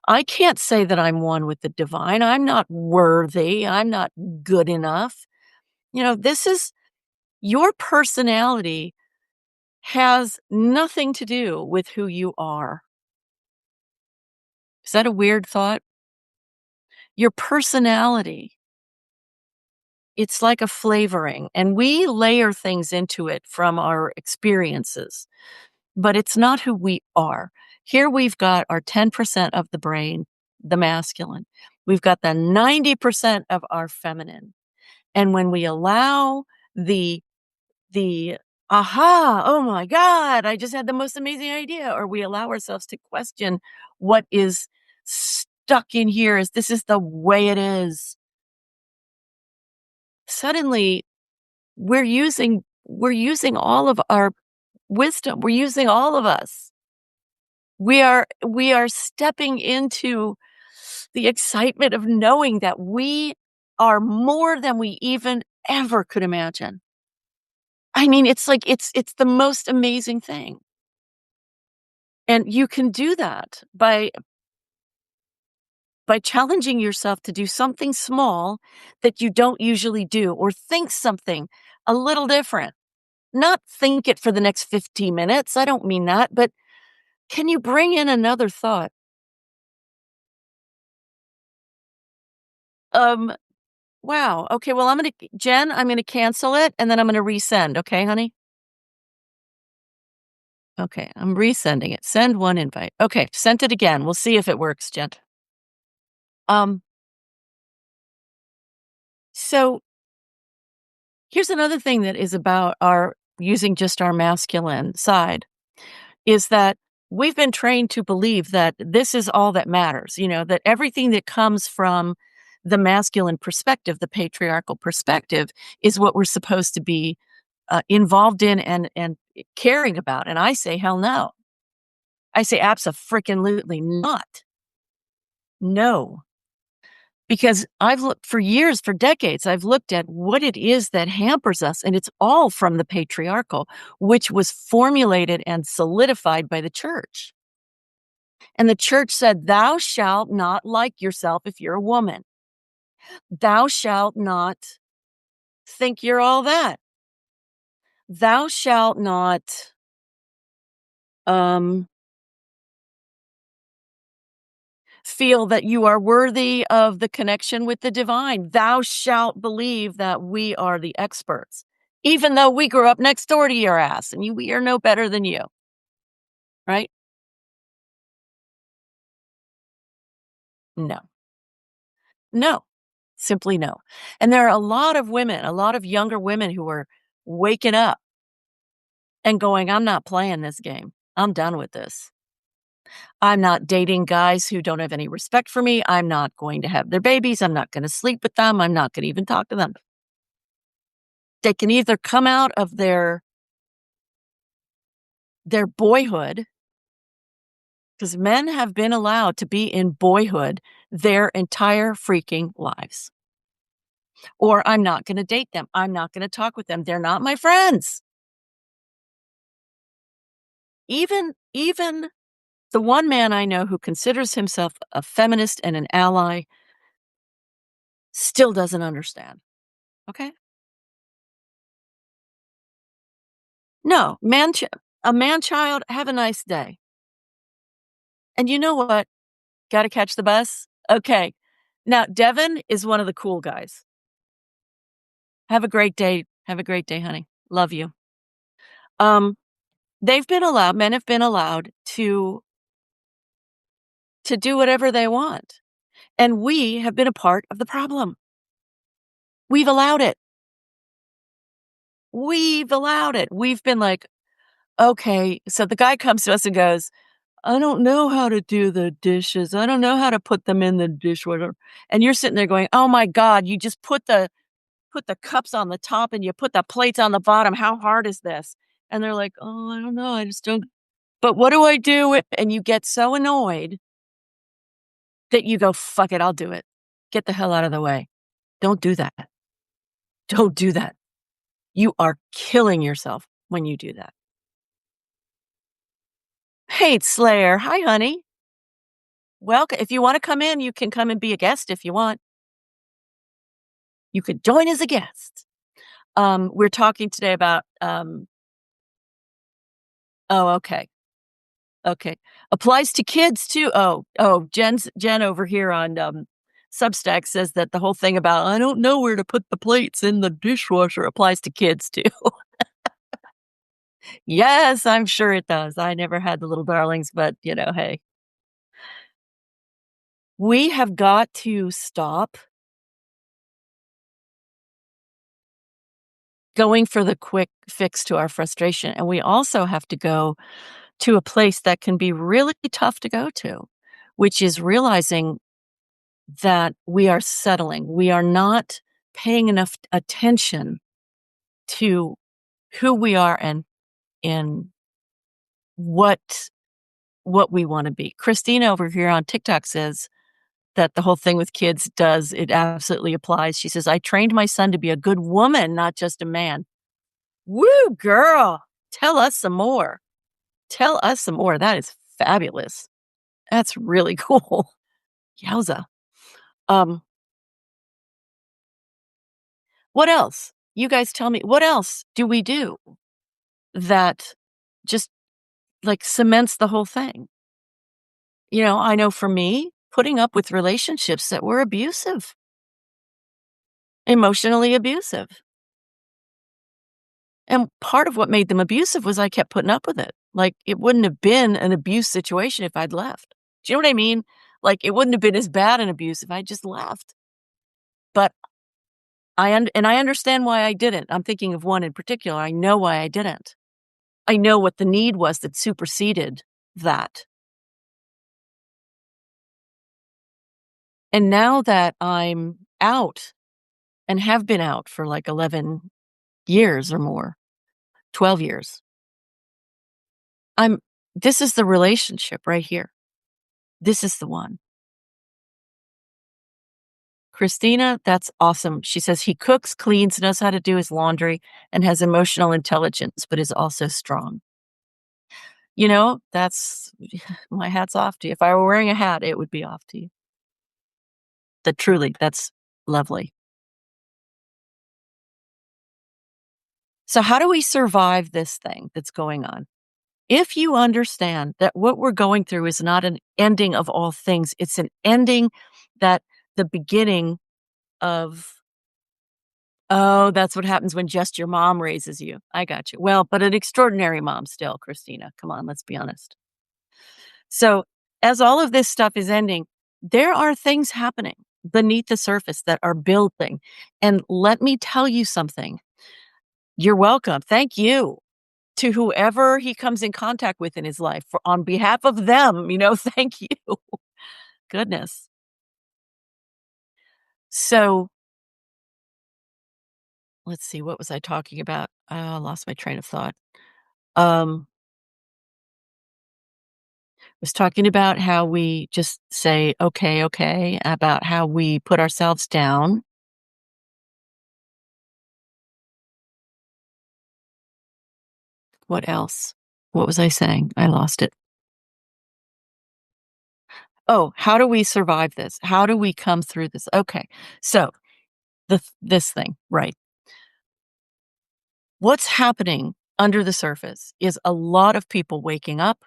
[SPEAKER 1] I can't say that I'm one with the divine. I'm not worthy. I'm not good enough. You know, this is your personality has nothing to do with who you are. Is that a weird thought? Your personality, it's like a flavoring, and we layer things into it from our experiences, but it's not who we are. Here we've got our 10% of the brain, the masculine. We've got the 90% of our feminine. And when we allow the the aha, oh my God, I just had the most amazing idea, or we allow ourselves to question what is stuck in here is this is the way it is. Suddenly we're using all of our wisdom. We're using all of us. We are stepping into the excitement of knowing that we are more than we even ever could imagine. I mean, it's like it's the most amazing thing. And you can do that by challenging yourself to do something small that you don't usually do or think something a little different. Not think it for the next 15 minutes. I don't mean that, but can you bring in another thought? Um, wow. Okay, well, I'm gonna cancel it and then I'm gonna resend, okay, honey? Okay, I'm resending it. Send one invite. Okay, sent it again. We'll see if it works, Jen. Um, so here's another thing that is about our using just our masculine side is that we've been trained to believe that this is all that matters, you know, that everything that comes from the masculine perspective, the patriarchal perspective, is what we're supposed to be involved in and caring about. And I say, hell no. I say, abso-freaking-lutely not. No. Because I've looked for years, for decades, I've looked at what it is that hampers us, and it's all from the patriarchal, which was formulated and solidified by the church. And the church said, thou shalt not like yourself if you're a woman. Thou shalt not think you're all that. Thou shalt not um, feel that you are worthy of the connection with the divine. Thou shalt believe that we are the experts, even though we grew up next door to your ass and we are no better than you, right? No, no, simply no. And there are a lot of women, a lot of younger women who are waking up and going, "I'm not playing this game. I'm done with this. I'm not dating guys who don't have any respect for me. I'm not going to have their babies. I'm not gonna sleep with them. I'm not gonna even talk to them." They can either come out of their boyhood, because men have been allowed to be in boyhood their entire freaking lives, or I'm not gonna date them. I'm not gonna talk with them. They're not my friends. Even the one man I know who considers himself a feminist and an ally still doesn't understand, okay? No, a man-child, have a nice day. And you know what? Gotta catch the bus? Okay. Now, Devin is one of the cool guys. Have a great day. Have a great day, honey. Love you. Um, men have been allowed to do whatever they want, and we have been a part of the problem. We've allowed it. We've allowed it. We've been like, "Okay." So the guy comes to us and goes, "I don't know how to do the dishes. I don't know how to put them in the dishwasher." And you're sitting there going, "Oh my god, you just put the cups on the top and you put the plates on the bottom. How hard is this?" And they're like, "Oh, I don't know. I just don't, but what do I do?" And you get so annoyed that you go, "Fuck it, I'll do it. Get the hell out of the way." Don't do that. Don't do that. You are killing yourself when you do that. Hey, it's Slayer. Hi, honey. Welcome. If you want to come in, you can come and be a guest if you want. You could join as a guest. We're talking today about, oh, okay. Okay. Applies to kids too. Jen over here on, Substack says that the whole thing about, "I don't know where to put the plates in the dishwasher," applies to kids too. Yes, I'm sure it does. I never had the little darlings, but, hey. We have got to stop going for the quick fix to our frustration, and we also have to go to a place that can be really tough to go to, which is realizing that we are settling. We are not paying enough attention to who we are and what we wanna be. Christina over here on TikTok says that the whole thing with kids does it absolutely applies. She says, "I trained my son to be a good woman, not just a man." Woo, girl. Tell us some more. Tell us some more. That is fabulous. That's really cool. Yowza. Um, what else? You guys tell me, what else do we do that just, like, cements the whole thing? I know for me, putting up with relationships that were abusive, emotionally abusive. And part of what made them abusive was I kept putting up with it. Like, it wouldn't have been an abuse situation if I'd left. Do you know what I mean? Like, it wouldn't have been as bad an abuse if I just left. But I understand why I didn't. I'm thinking of one in particular. I know why I didn't. I know what the need was that superseded that. And now that I'm out and have been out for like 11 years or more, 12 years, I'm this is the relationship right here. This is the one. Christina, that's awesome. She says he cooks, cleans, knows how to do his laundry, and has emotional intelligence, but is also strong. That's my hat's off to you. If I were wearing a hat, it would be off to you. That's lovely. So how do we survive this thing that's going on? If you understand that what we're going through is not an ending of all things, it's an ending that the beginning of, oh, that's what happens when just your mom raises you. I got you. Well, but an extraordinary mom still, Christina. Come on, let's be honest. So, as all of this stuff is ending, there are things happening beneath the surface that are building. And let me tell you something. You're welcome. Thank you. to whoever he comes in contact with in his life for on behalf of them, thank you. Goodness. So, let's see, what was I talking about? I lost my train of thought. Um, was talking about how we just say, "Okay, okay," about how we put ourselves down. What else? What was I saying? I lost it. Oh, how do we survive this? How do we come through this? Okay. So, this thing, right. What's happening under the surface is a lot of people waking up.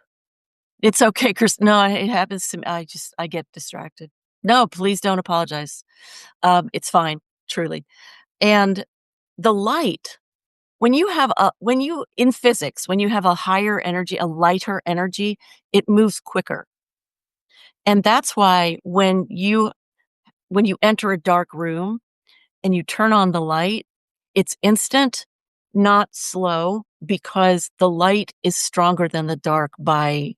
[SPEAKER 1] It's okay, Chris. No, it happens to me. I get distracted. No, please don't apologize. It's fine, truly. And the light, when you in physics, when you have a higher energy, a lighter energy, it moves quicker. And that's why when you enter a dark room and you turn on the light, it's instant, not slow, because the light is stronger than the dark by,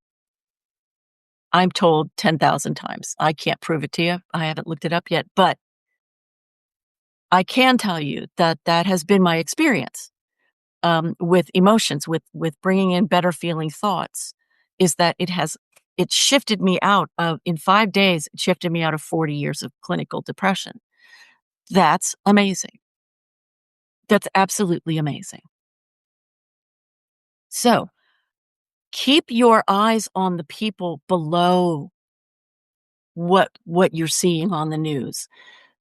[SPEAKER 1] I'm told, 10,000 times. I can't prove it to you. I haven't looked it up yet, but I can tell you that that has been my experience, with emotions, with bringing in better feeling thoughts, is that it shifted me out of, in 5 days, it shifted me out of 40 years of clinical depression. That's amazing. That's absolutely amazing. So, keep your eyes on the people below what you're seeing on the news.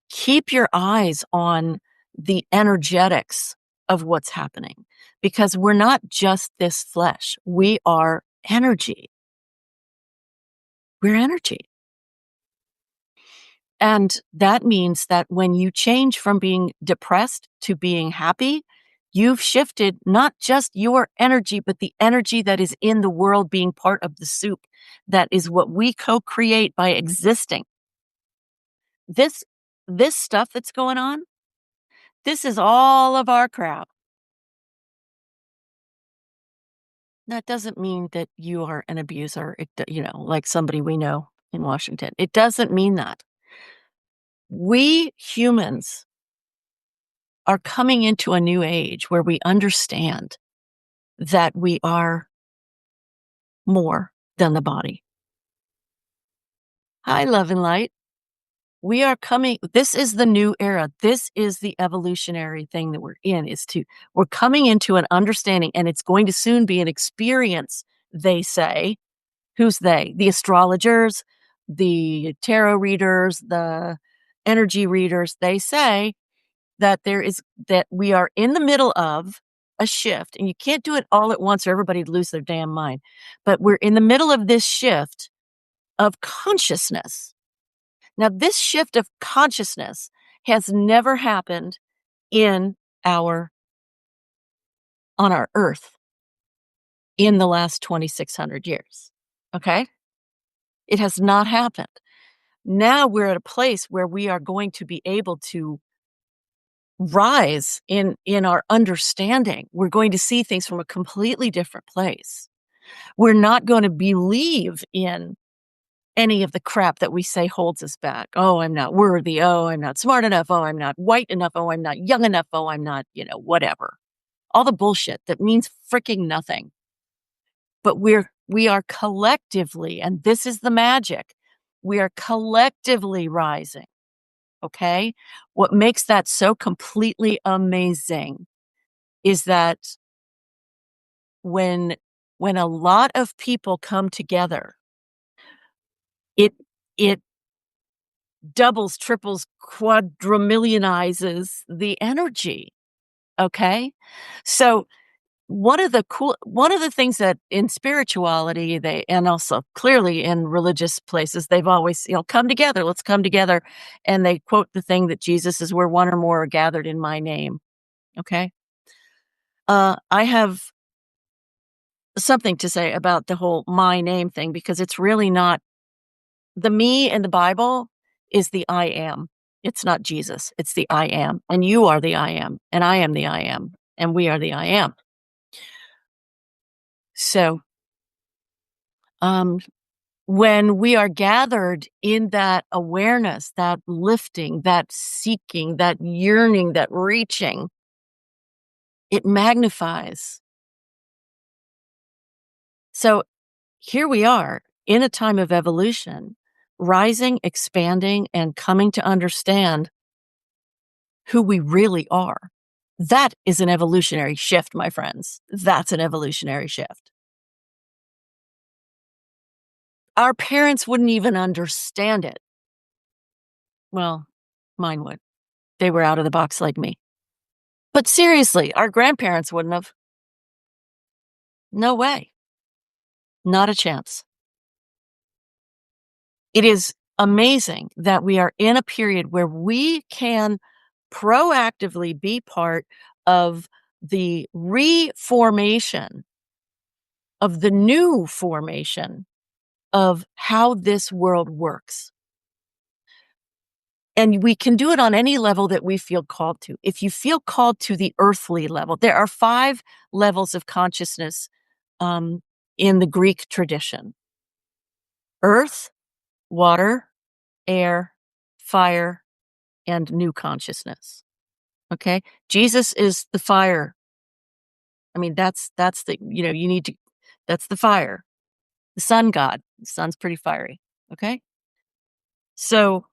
[SPEAKER 1] Keep your eyes on the energetics of what's happening, because we're not just this flesh. We are energy. We're energy. And that means that when you change from being depressed to being happy, you've shifted not just your energy, but the energy that is in the world being part of the soup. That is what we co-create by existing. This this stuff that's going on, this is all of our crap. That doesn't mean that you are an abuser, like somebody we know in Washington. It doesn't mean that. We humans are coming into a new age where we understand that we are more than the body. Hi, love and light. We are coming, this is the new era. This is the evolutionary thing that we're in, we're coming into an understanding, and it's going to soon be an experience, they say. Who's they? The astrologers, the tarot readers, the energy readers. They say that we are in the middle of a shift, and you can't do it all at once or everybody lose their damn mind. But we're in the middle of this shift of consciousness. Now, this shift of consciousness has never happened in our on our earth in the last 2,600 years. Okay? It has not happened. Now we're at a place where we are going to be able to rise in our understanding. We're going to see things from a completely different place. We're not going to believe in any of the crap that we say holds us back. Oh, I'm not worthy. Oh, I'm not smart enough. Oh, I'm not white enough. Oh, I'm not young enough. Oh, I'm not, whatever. All the bullshit that means freaking nothing. But we are collectively, and this is the magic. We are collectively rising. Okay? What makes that so completely amazing is that when when a lot of people come together, it it doubles, triples, quadrillion-izes the energy, okay? So, one of the things that in spirituality, they and also clearly in religious places, they've always, "Come together, let's come together," and they quote the thing that Jesus is, "Where one or more are gathered in my name," okay? I have something to say about the whole "my name" thing, because it's really not the "me" in the Bible is the "I am." It's not Jesus, it's the "I am," and you are the "I am," and I am the "I am," and we are the "I am." So, um, when we are gathered in that awareness, that lifting, that seeking, that yearning, that reaching, it magnifies. So here we are in a time of evolution, rising, expanding, and coming to understand who we really are. That is an evolutionary shift, my friends. That's an evolutionary shift. Our parents wouldn't even understand it. Well, mine would. They were out of the box like me. But seriously, our grandparents wouldn't have. No way. Not a chance. It is amazing that we are in a period where we can proactively be part of the reformation, of the new formation of how this world works. And we can do it on any level that we feel called to. If you feel called to the earthly level, there are 5 levels of consciousness um, in the Greek tradition: earth, water, air, fire, and new consciousness. Okay? Jesus is the fire. I mean, that's the, you need to, that's the fire. The sun god. The sun's pretty fiery. Okay? So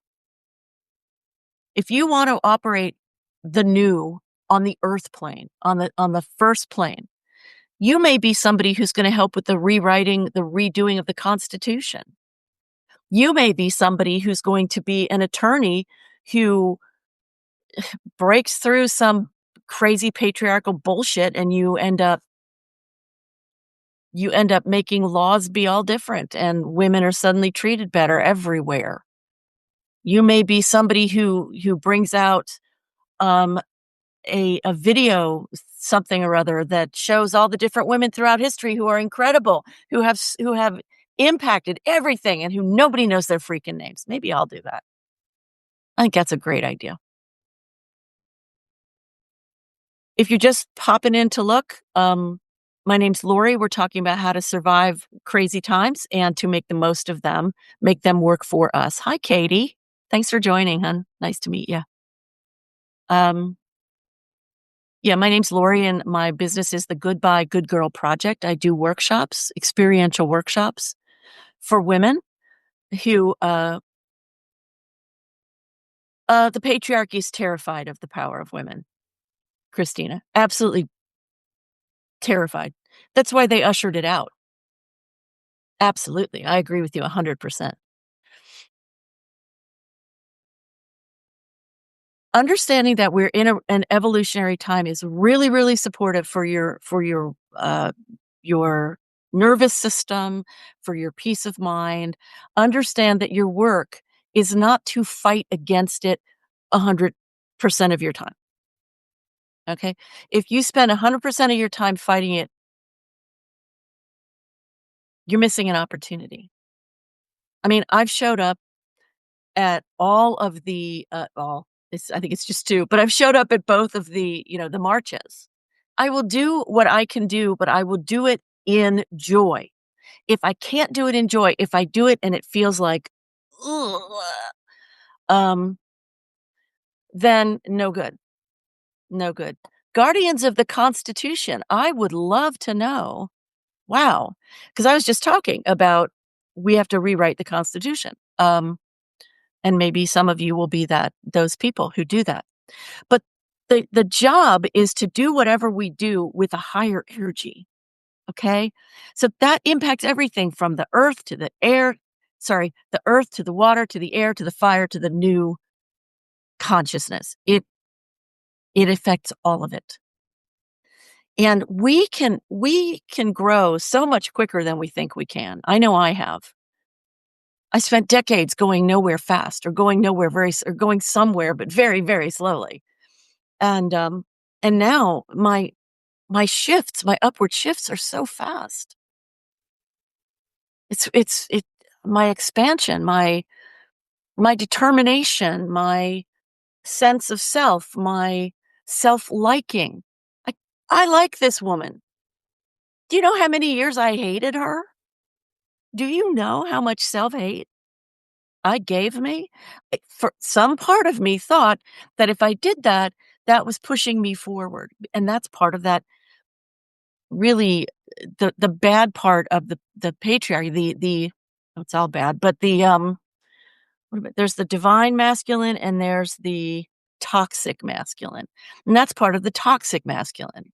[SPEAKER 1] if you want to operate the new on the earth plane, on the first plane, you may be somebody who's going to help with the rewriting, the redoing of the Constitution. You may be somebody who's going to be an attorney who breaks through some crazy patriarchal bullshit, and you end up making laws be all different, and women are suddenly treated better everywhere. You may be somebody who brings out um a video, something or other, that shows all the different women throughout history who are incredible, who have impacted everything, and who nobody knows their freaking names. Maybe I'll do that. I think that's a great idea. If you're just popping in to look, my name's Lori. We're talking about how to survive crazy times and to make the most of them, make them work for us. Hi, Katie. Thanks for joining, hon. Nice to meet you. Um, yeah, my name's Lori, and my business is the Goodbye Good Girl Project. I do workshops, experiential workshops for women who the patriarchy is terrified of the power of women. Christina, absolutely terrified. That's why they ushered it out. Absolutely. I agree with you 100%. Understanding that we're in an evolutionary time is really, really supportive for your nervous system, for your peace of mind. Understand that your work is not to fight against it 100% of your time. Okay? If you spend 100% of your time fighting it, you're missing an opportunity. I mean, I've showed up at all of the I think it's just 2, but I've showed up at both of the marches. I will do what I can do, but I will do it in joy. If I can't do it in joy, if I do it and it feels like, ugh, um, then no good. No good. Guardians of the Constitution, I would love to know. Wow. Because I was just talking about we have to rewrite the Constitution. And maybe some of you will be those people who do that. But the job is to do whatever we do with a higher energy. Okay? So that impacts everything from the earth to the air, the earth to the water to the air to the fire to the new consciousness. It affects all of it. And we can grow so much quicker than we think we can. I know I have. I spent decades going nowhere fast, or going nowhere or going somewhere but very, very slowly. And now my upward shifts are so fast. It my expansion, my determination, my sense of self, my self-liking. I I like this woman. Do you know how many years I hated her? Do you know how much self-hate I gave me? For some part of me thought that if I did that, that was pushing me forward, and that's part of that really the bad part of the patriarchy, it's all bad, but there's the divine masculine and there's the toxic masculine, and that's part of the toxic masculine.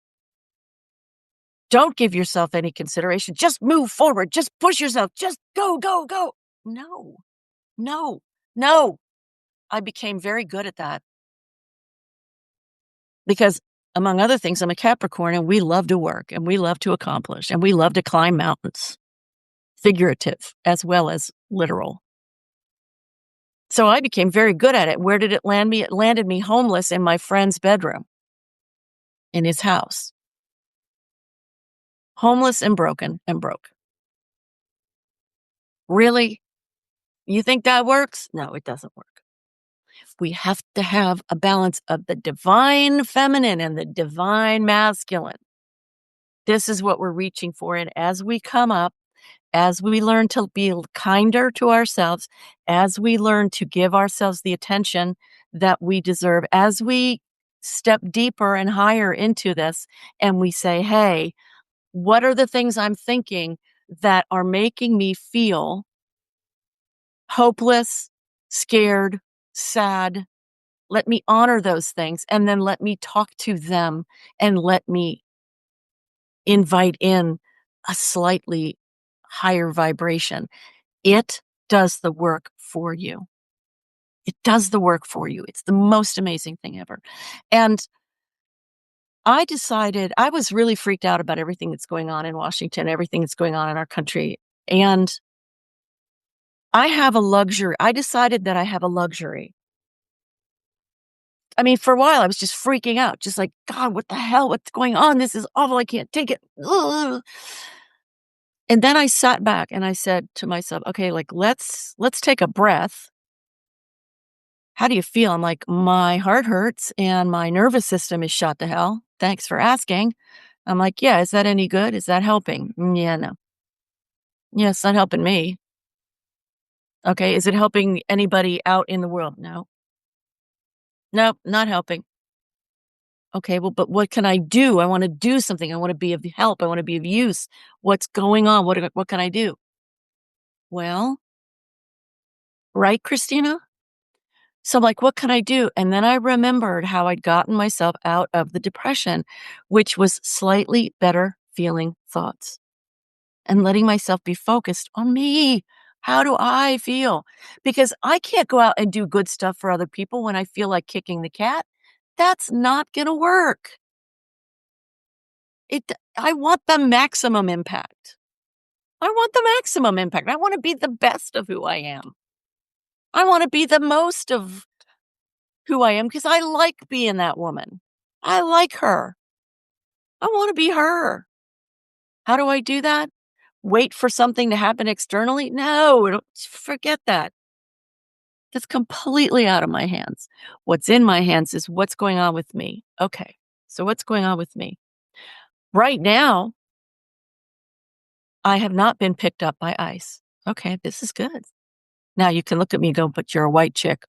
[SPEAKER 1] Don't give yourself any consideration. Just move forward. Just push yourself. Just go, go, go. No, no, no. I became very good at that because, among other things, I'm a Capricorn and we love to work and we love to accomplish and we love to climb mountains, figurative as well as literal. So I became very good at it. Where did it land me? It landed me homeless in my friend's bedroom in his house. Homeless and broken and broke. Really? You think that works? No, it doesn't work. We have to have a balance of the divine feminine and the divine masculine. This is what we're reaching for. And as we come up, as we learn to be kinder to ourselves, as we learn to give ourselves the attention that we deserve, as we step deeper and higher into this, and we say, hey, what are the things I'm thinking that are making me feel hopeless, scared, sad? Let me honor those things, and then let me talk to them, and let me invite in a slightly higher vibration. It does the work for you. It does the work for you. It's the most amazing thing ever. And I decided I was really freaked out about everything that's going on in Washington, everything that's going on in our country. And I decided that I have a luxury. I mean, for a while, I was just freaking out, just like, God, what the hell? What's going on? This is awful. I can't take it. Ugh. And then I sat back and I said to myself, okay, like, let's take a breath. How do you feel? I'm like, my heart hurts and my nervous system is shot to hell. Thanks for asking. I'm like, yeah, is that any good? Is that helping? Yeah, no. Yeah, it's not helping me. Okay. Is it helping anybody out in the world? No. Nope, not helping. Okay, well, but what can I do? I want to do something. I want to be of help. I want to be of use. What's going on? What can I do? Well, right, Christina? So I'm like, what can I do? And then I remembered how I'd gotten myself out of the depression, which was slightly better feeling thoughts and letting myself be focused on me. How do I feel? Because I can't go out and do good stuff for other people when I feel like kicking the cat. That's not going to work. I want the maximum impact. I want the maximum impact. I want to be the best of who I am. I want to be the most of who I am because I like being that woman. I like her. I want to be her. How do I do that? Wait for something to happen externally? No, forget that. That's completely out of my hands. What's in my hands is what's going on with me. Okay, so what's going on with me? Right now, I have not been picked up by ICE. Okay, this is good. Now you can look at me and go, but you're a white chick.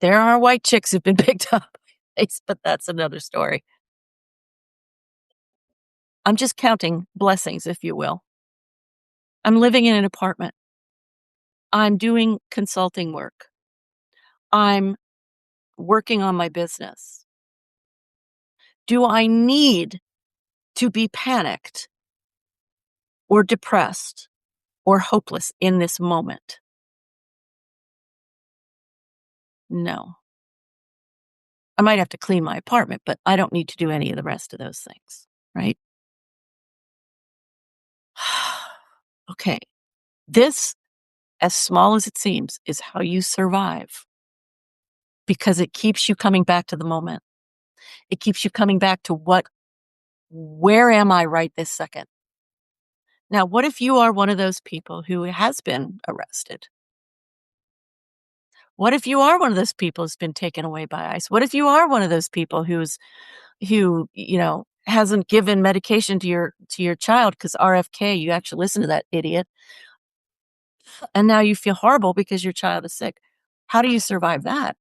[SPEAKER 1] There are white chicks who've been picked up by ICE, but that's another story. I'm just counting blessings, if you will. I'm living in an apartment. I'm doing consulting work. I'm working on my business. Do I need to be panicked or depressed or hopeless in this moment? No. I might have to clean my apartment, but I don't need to do any of the rest of those things, right? Okay. This, as small as it seems, is how you survive because it keeps you coming back to the moment. It keeps you coming back to where am I right this second? Now, what if you are one of those people who has been arrested? What if you are one of those people who's been taken away by ICE? What if you are one of those people who, hasn't given medication to your child because RFK, you actually listen to that idiot, and now you feel horrible because your child is sick. How do you survive that?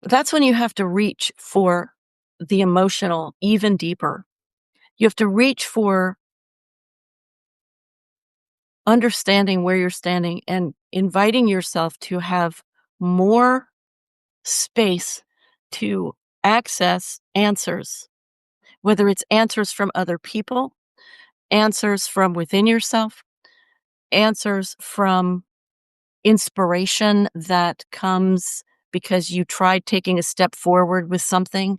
[SPEAKER 1] That's when you have to reach for the emotional even deeper. You have to reach for understanding where you're standing and inviting yourself to have more space to access answers, whether it's answers from other people, answers from within yourself, answers from inspiration that comes because you tried taking a step forward with something,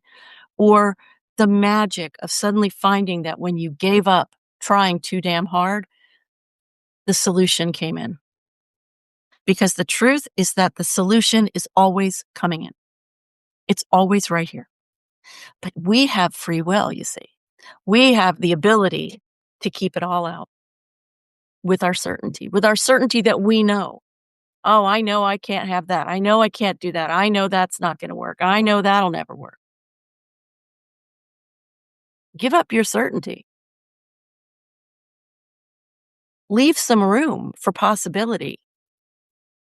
[SPEAKER 1] or the magic of suddenly finding that when you gave up trying too damn hard, the solution came in. Because the truth is that the solution is always coming in. It's always right here. But we have free will, you see. We have the ability to keep it all out with our certainty that we know. Oh, I know I can't have that. I know I can't do that. I know that's not going to work. I know that'll never work. Give up your certainty. Leave some room for possibility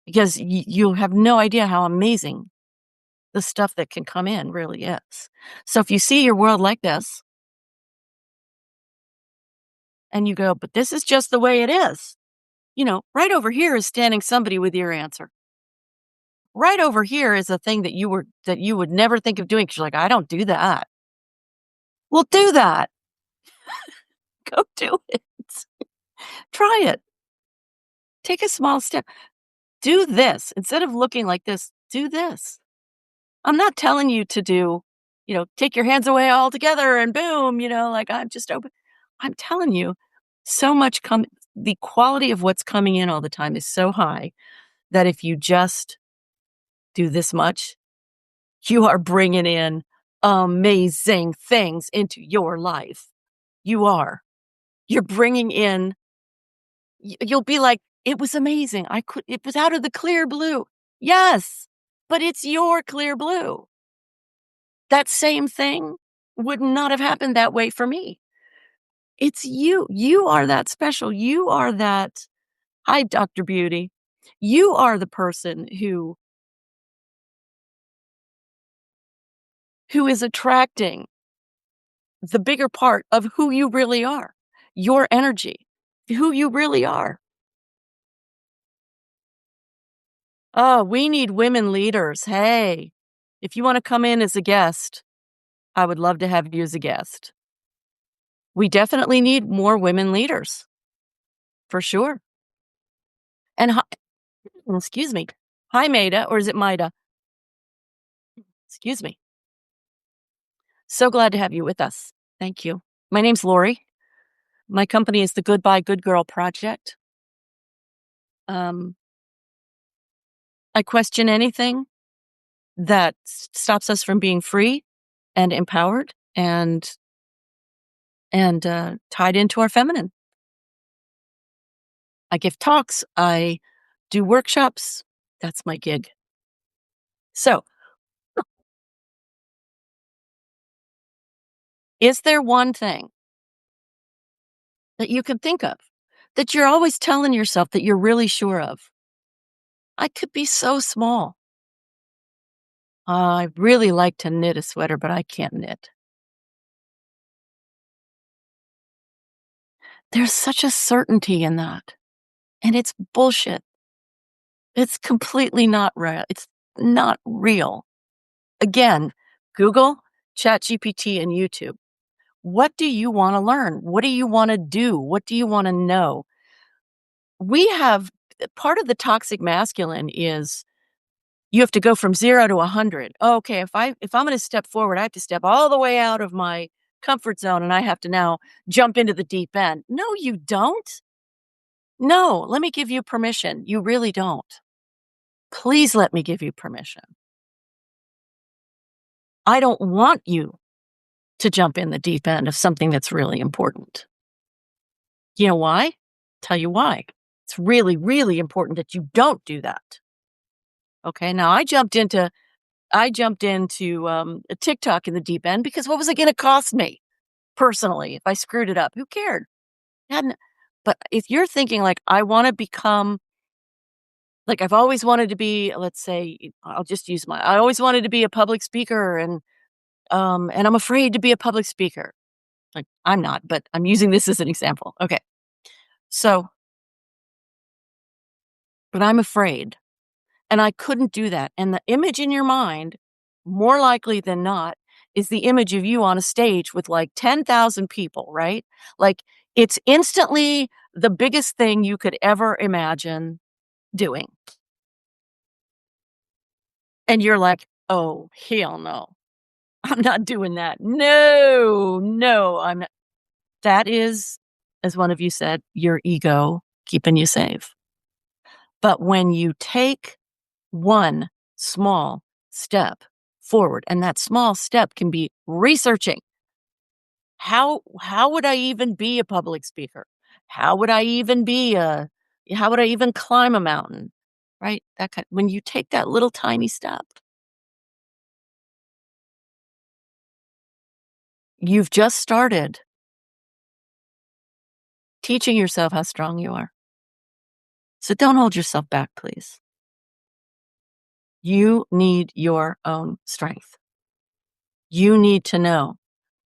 [SPEAKER 1] because you have no idea how amazing the stuff that can come in really is. So if you see your world like this and you go, but this is just the way it is, right over here is standing somebody with your answer. Right over here is a thing that you would never think of doing because you're like, I don't do that. Well, do that. Go do it. Try it. Take a small step. Do this. Instead of looking like this, do this. I'm not telling you to do, take your hands away altogether and boom, like I'm just open. I'm telling you, so much the quality of what's coming in all the time is so high that if you just do this much, you are bringing in amazing things into your life. You are. You're bringing in, you'll be like, it was amazing. It was out of the clear blue. Yes, but it's your clear blue. That same thing would not have happened that way for me. It's you. You are that special. You are that. Hi, Dr. Beauty. You are the person who is attracting the bigger part of who you really are, your energy, who you really are. Oh, we need women leaders. Hey, if you want to come in as a guest, I would love to have you as a guest. We definitely need more women leaders, for sure. And excuse me. Hi, Maida, or is it Maida? Excuse me. So glad to have you with us. Thank you. My name's Lori. My company is the Goodbye Good Girl Project. Um, I question anything that stops us from being free and empowered and tied into our feminine. I give talks. I do workshops. That's my gig. So, is there one thing that you can think of that you're always telling yourself that you're really sure of? I could be so small. I really like to knit a sweater, but I can't knit. There's such a certainty in that, and it's bullshit. It's completely not real. It's not real. Again, Google, ChatGPT, and YouTube. What do you wanna learn? What do you wanna do? What do you wanna know? We have part of the toxic masculine is you have to go from 0 to 100. Okay, if I'm gonna step forward, I have to step all the way out of my comfort zone, and I have to now jump into the deep end. No, you don't. No, let me give you permission. You really don't. Please let me give you permission. I don't want you to jump in the deep end of something that's really important. You know why? Tell you why. It's really, really important that you don't do that. Okay, now I jumped into I jumped into TikTok in the deep end because what was it going to cost me personally if I screwed it up? Who cared? Hadn't, but if you're thinking like, I want to become, like, I've always wanted to be, let's say, I'll just use I always wanted to be a public speaker, and I'm afraid to be a public speaker. Like, I'm not, but I'm using this as an example. Okay. So, but I'm afraid. And I couldn't do that. And the image in your mind, more likely than not, is the image of you on a stage with like 10,000 people, right? Like, it's instantly the biggest thing you could ever imagine doing. And you're like, oh, hell no. I'm not doing that. No, no, I'm not. That is, as one of you said, your ego keeping you safe. But when you take one small step forward, and that small step can be researching, how would I even be a public speaker? How would I even be a how would I even climb a mountain? Right? That kind, when you take that little tiny step, you've just started teaching yourself how strong you are. So don't hold yourself back, please. You need your own strength. You need to know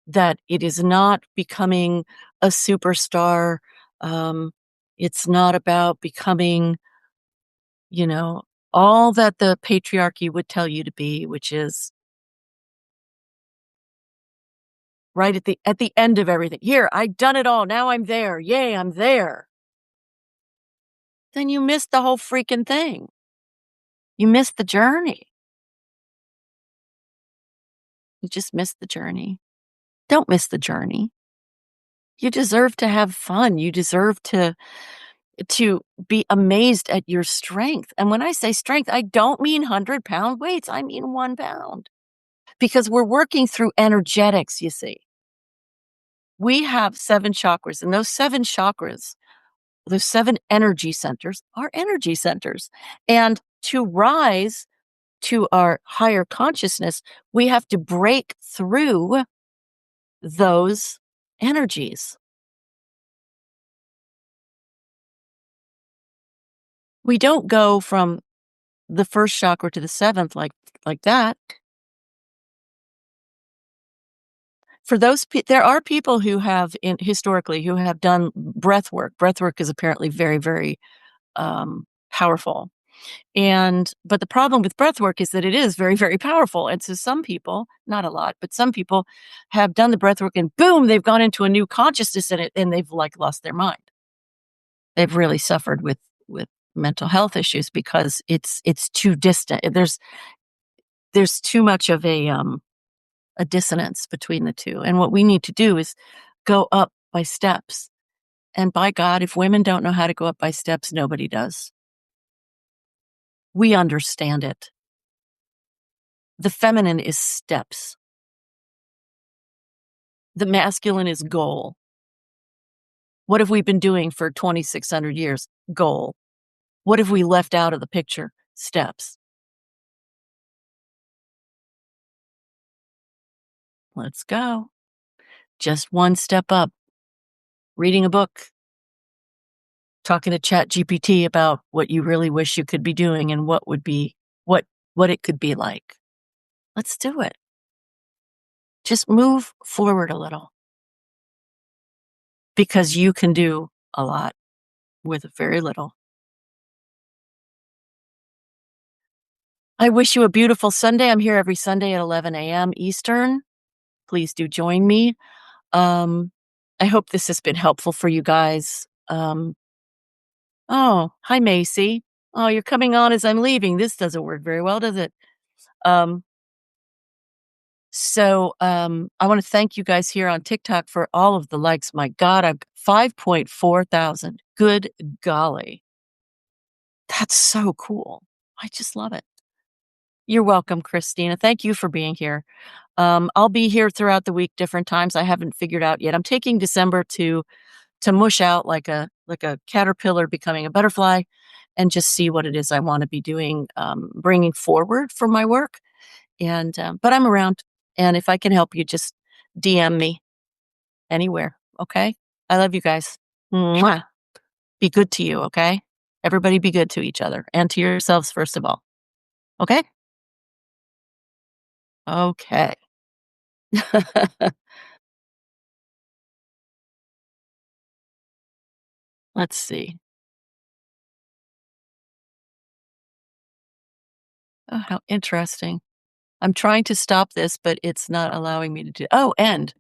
[SPEAKER 1] that it is not becoming a superstar. Um, it's not about becoming, you know, all that the patriarchy would tell you to be, which is right at the end of everything. Here, I've done it all. Now I'm there. Yay, I'm there. Then you missed the whole freaking thing. You missed the journey. You just missed the journey. Don't miss the journey. You deserve to have fun. You deserve to be amazed at your strength. And when I say strength, I don't mean 100-pound weights. I mean 1 pound. Because we're working through energetics, you see. We have 7 chakras, and those 7 chakras, those 7 energy centers are energy centers. And to rise to our higher consciousness, we have to break through those energies. We don't go from the first chakra to the 7th like that. For those there are people who have historically who have done breath work. Breath work is apparently very, very powerful. And but the problem with breath work is that it is very, very powerful. And so some people, not a lot, but some people have done the breath work and boom, they've gone into a new consciousness in it and they've like lost their mind. They've really suffered with mental health issues because it's too distant. There's too much of a dissonance between the two. And what we need to do is go up by steps. And by God, if women don't know how to go up by steps, nobody does. We understand it. The feminine is steps. The masculine is goal. What have we been doing for 2,600 years? Goal. What have we left out of the picture? Steps. Let's go. Just one step up. Reading a book. Talking to Chat GPT about what you really wish you could be doing and what would be what it could be like. Let's do it. Just move forward a little because you can do a lot with very little. I wish you a beautiful Sunday. I'm here every Sunday at 11 a.m. Eastern. Please do join me. I hope this has been helpful for you guys. Oh, hi, Macy. Oh, you're coming on as I'm leaving. This doesn't work very well, does it? Um, I want to thank you guys here on TikTok for all of the likes. My God, I've 5.4 thousand. Good golly. That's so cool. I just love it. You're welcome, Christina. Thank you for being here. I'll be here throughout the week, different times. I haven't figured out yet. I'm taking December to mush out like a caterpillar becoming a butterfly and just see what it is I want to be doing, bringing forward for my work. And, but I'm around, and if I can help you, just DM me anywhere, okay? I love you guys. Mwah. Be good to you, okay? Everybody be good to each other and to yourselves first of all, okay? Okay. Let's see. Oh, how interesting. I'm trying to stop this, but it's not allowing me to do. Oh, end.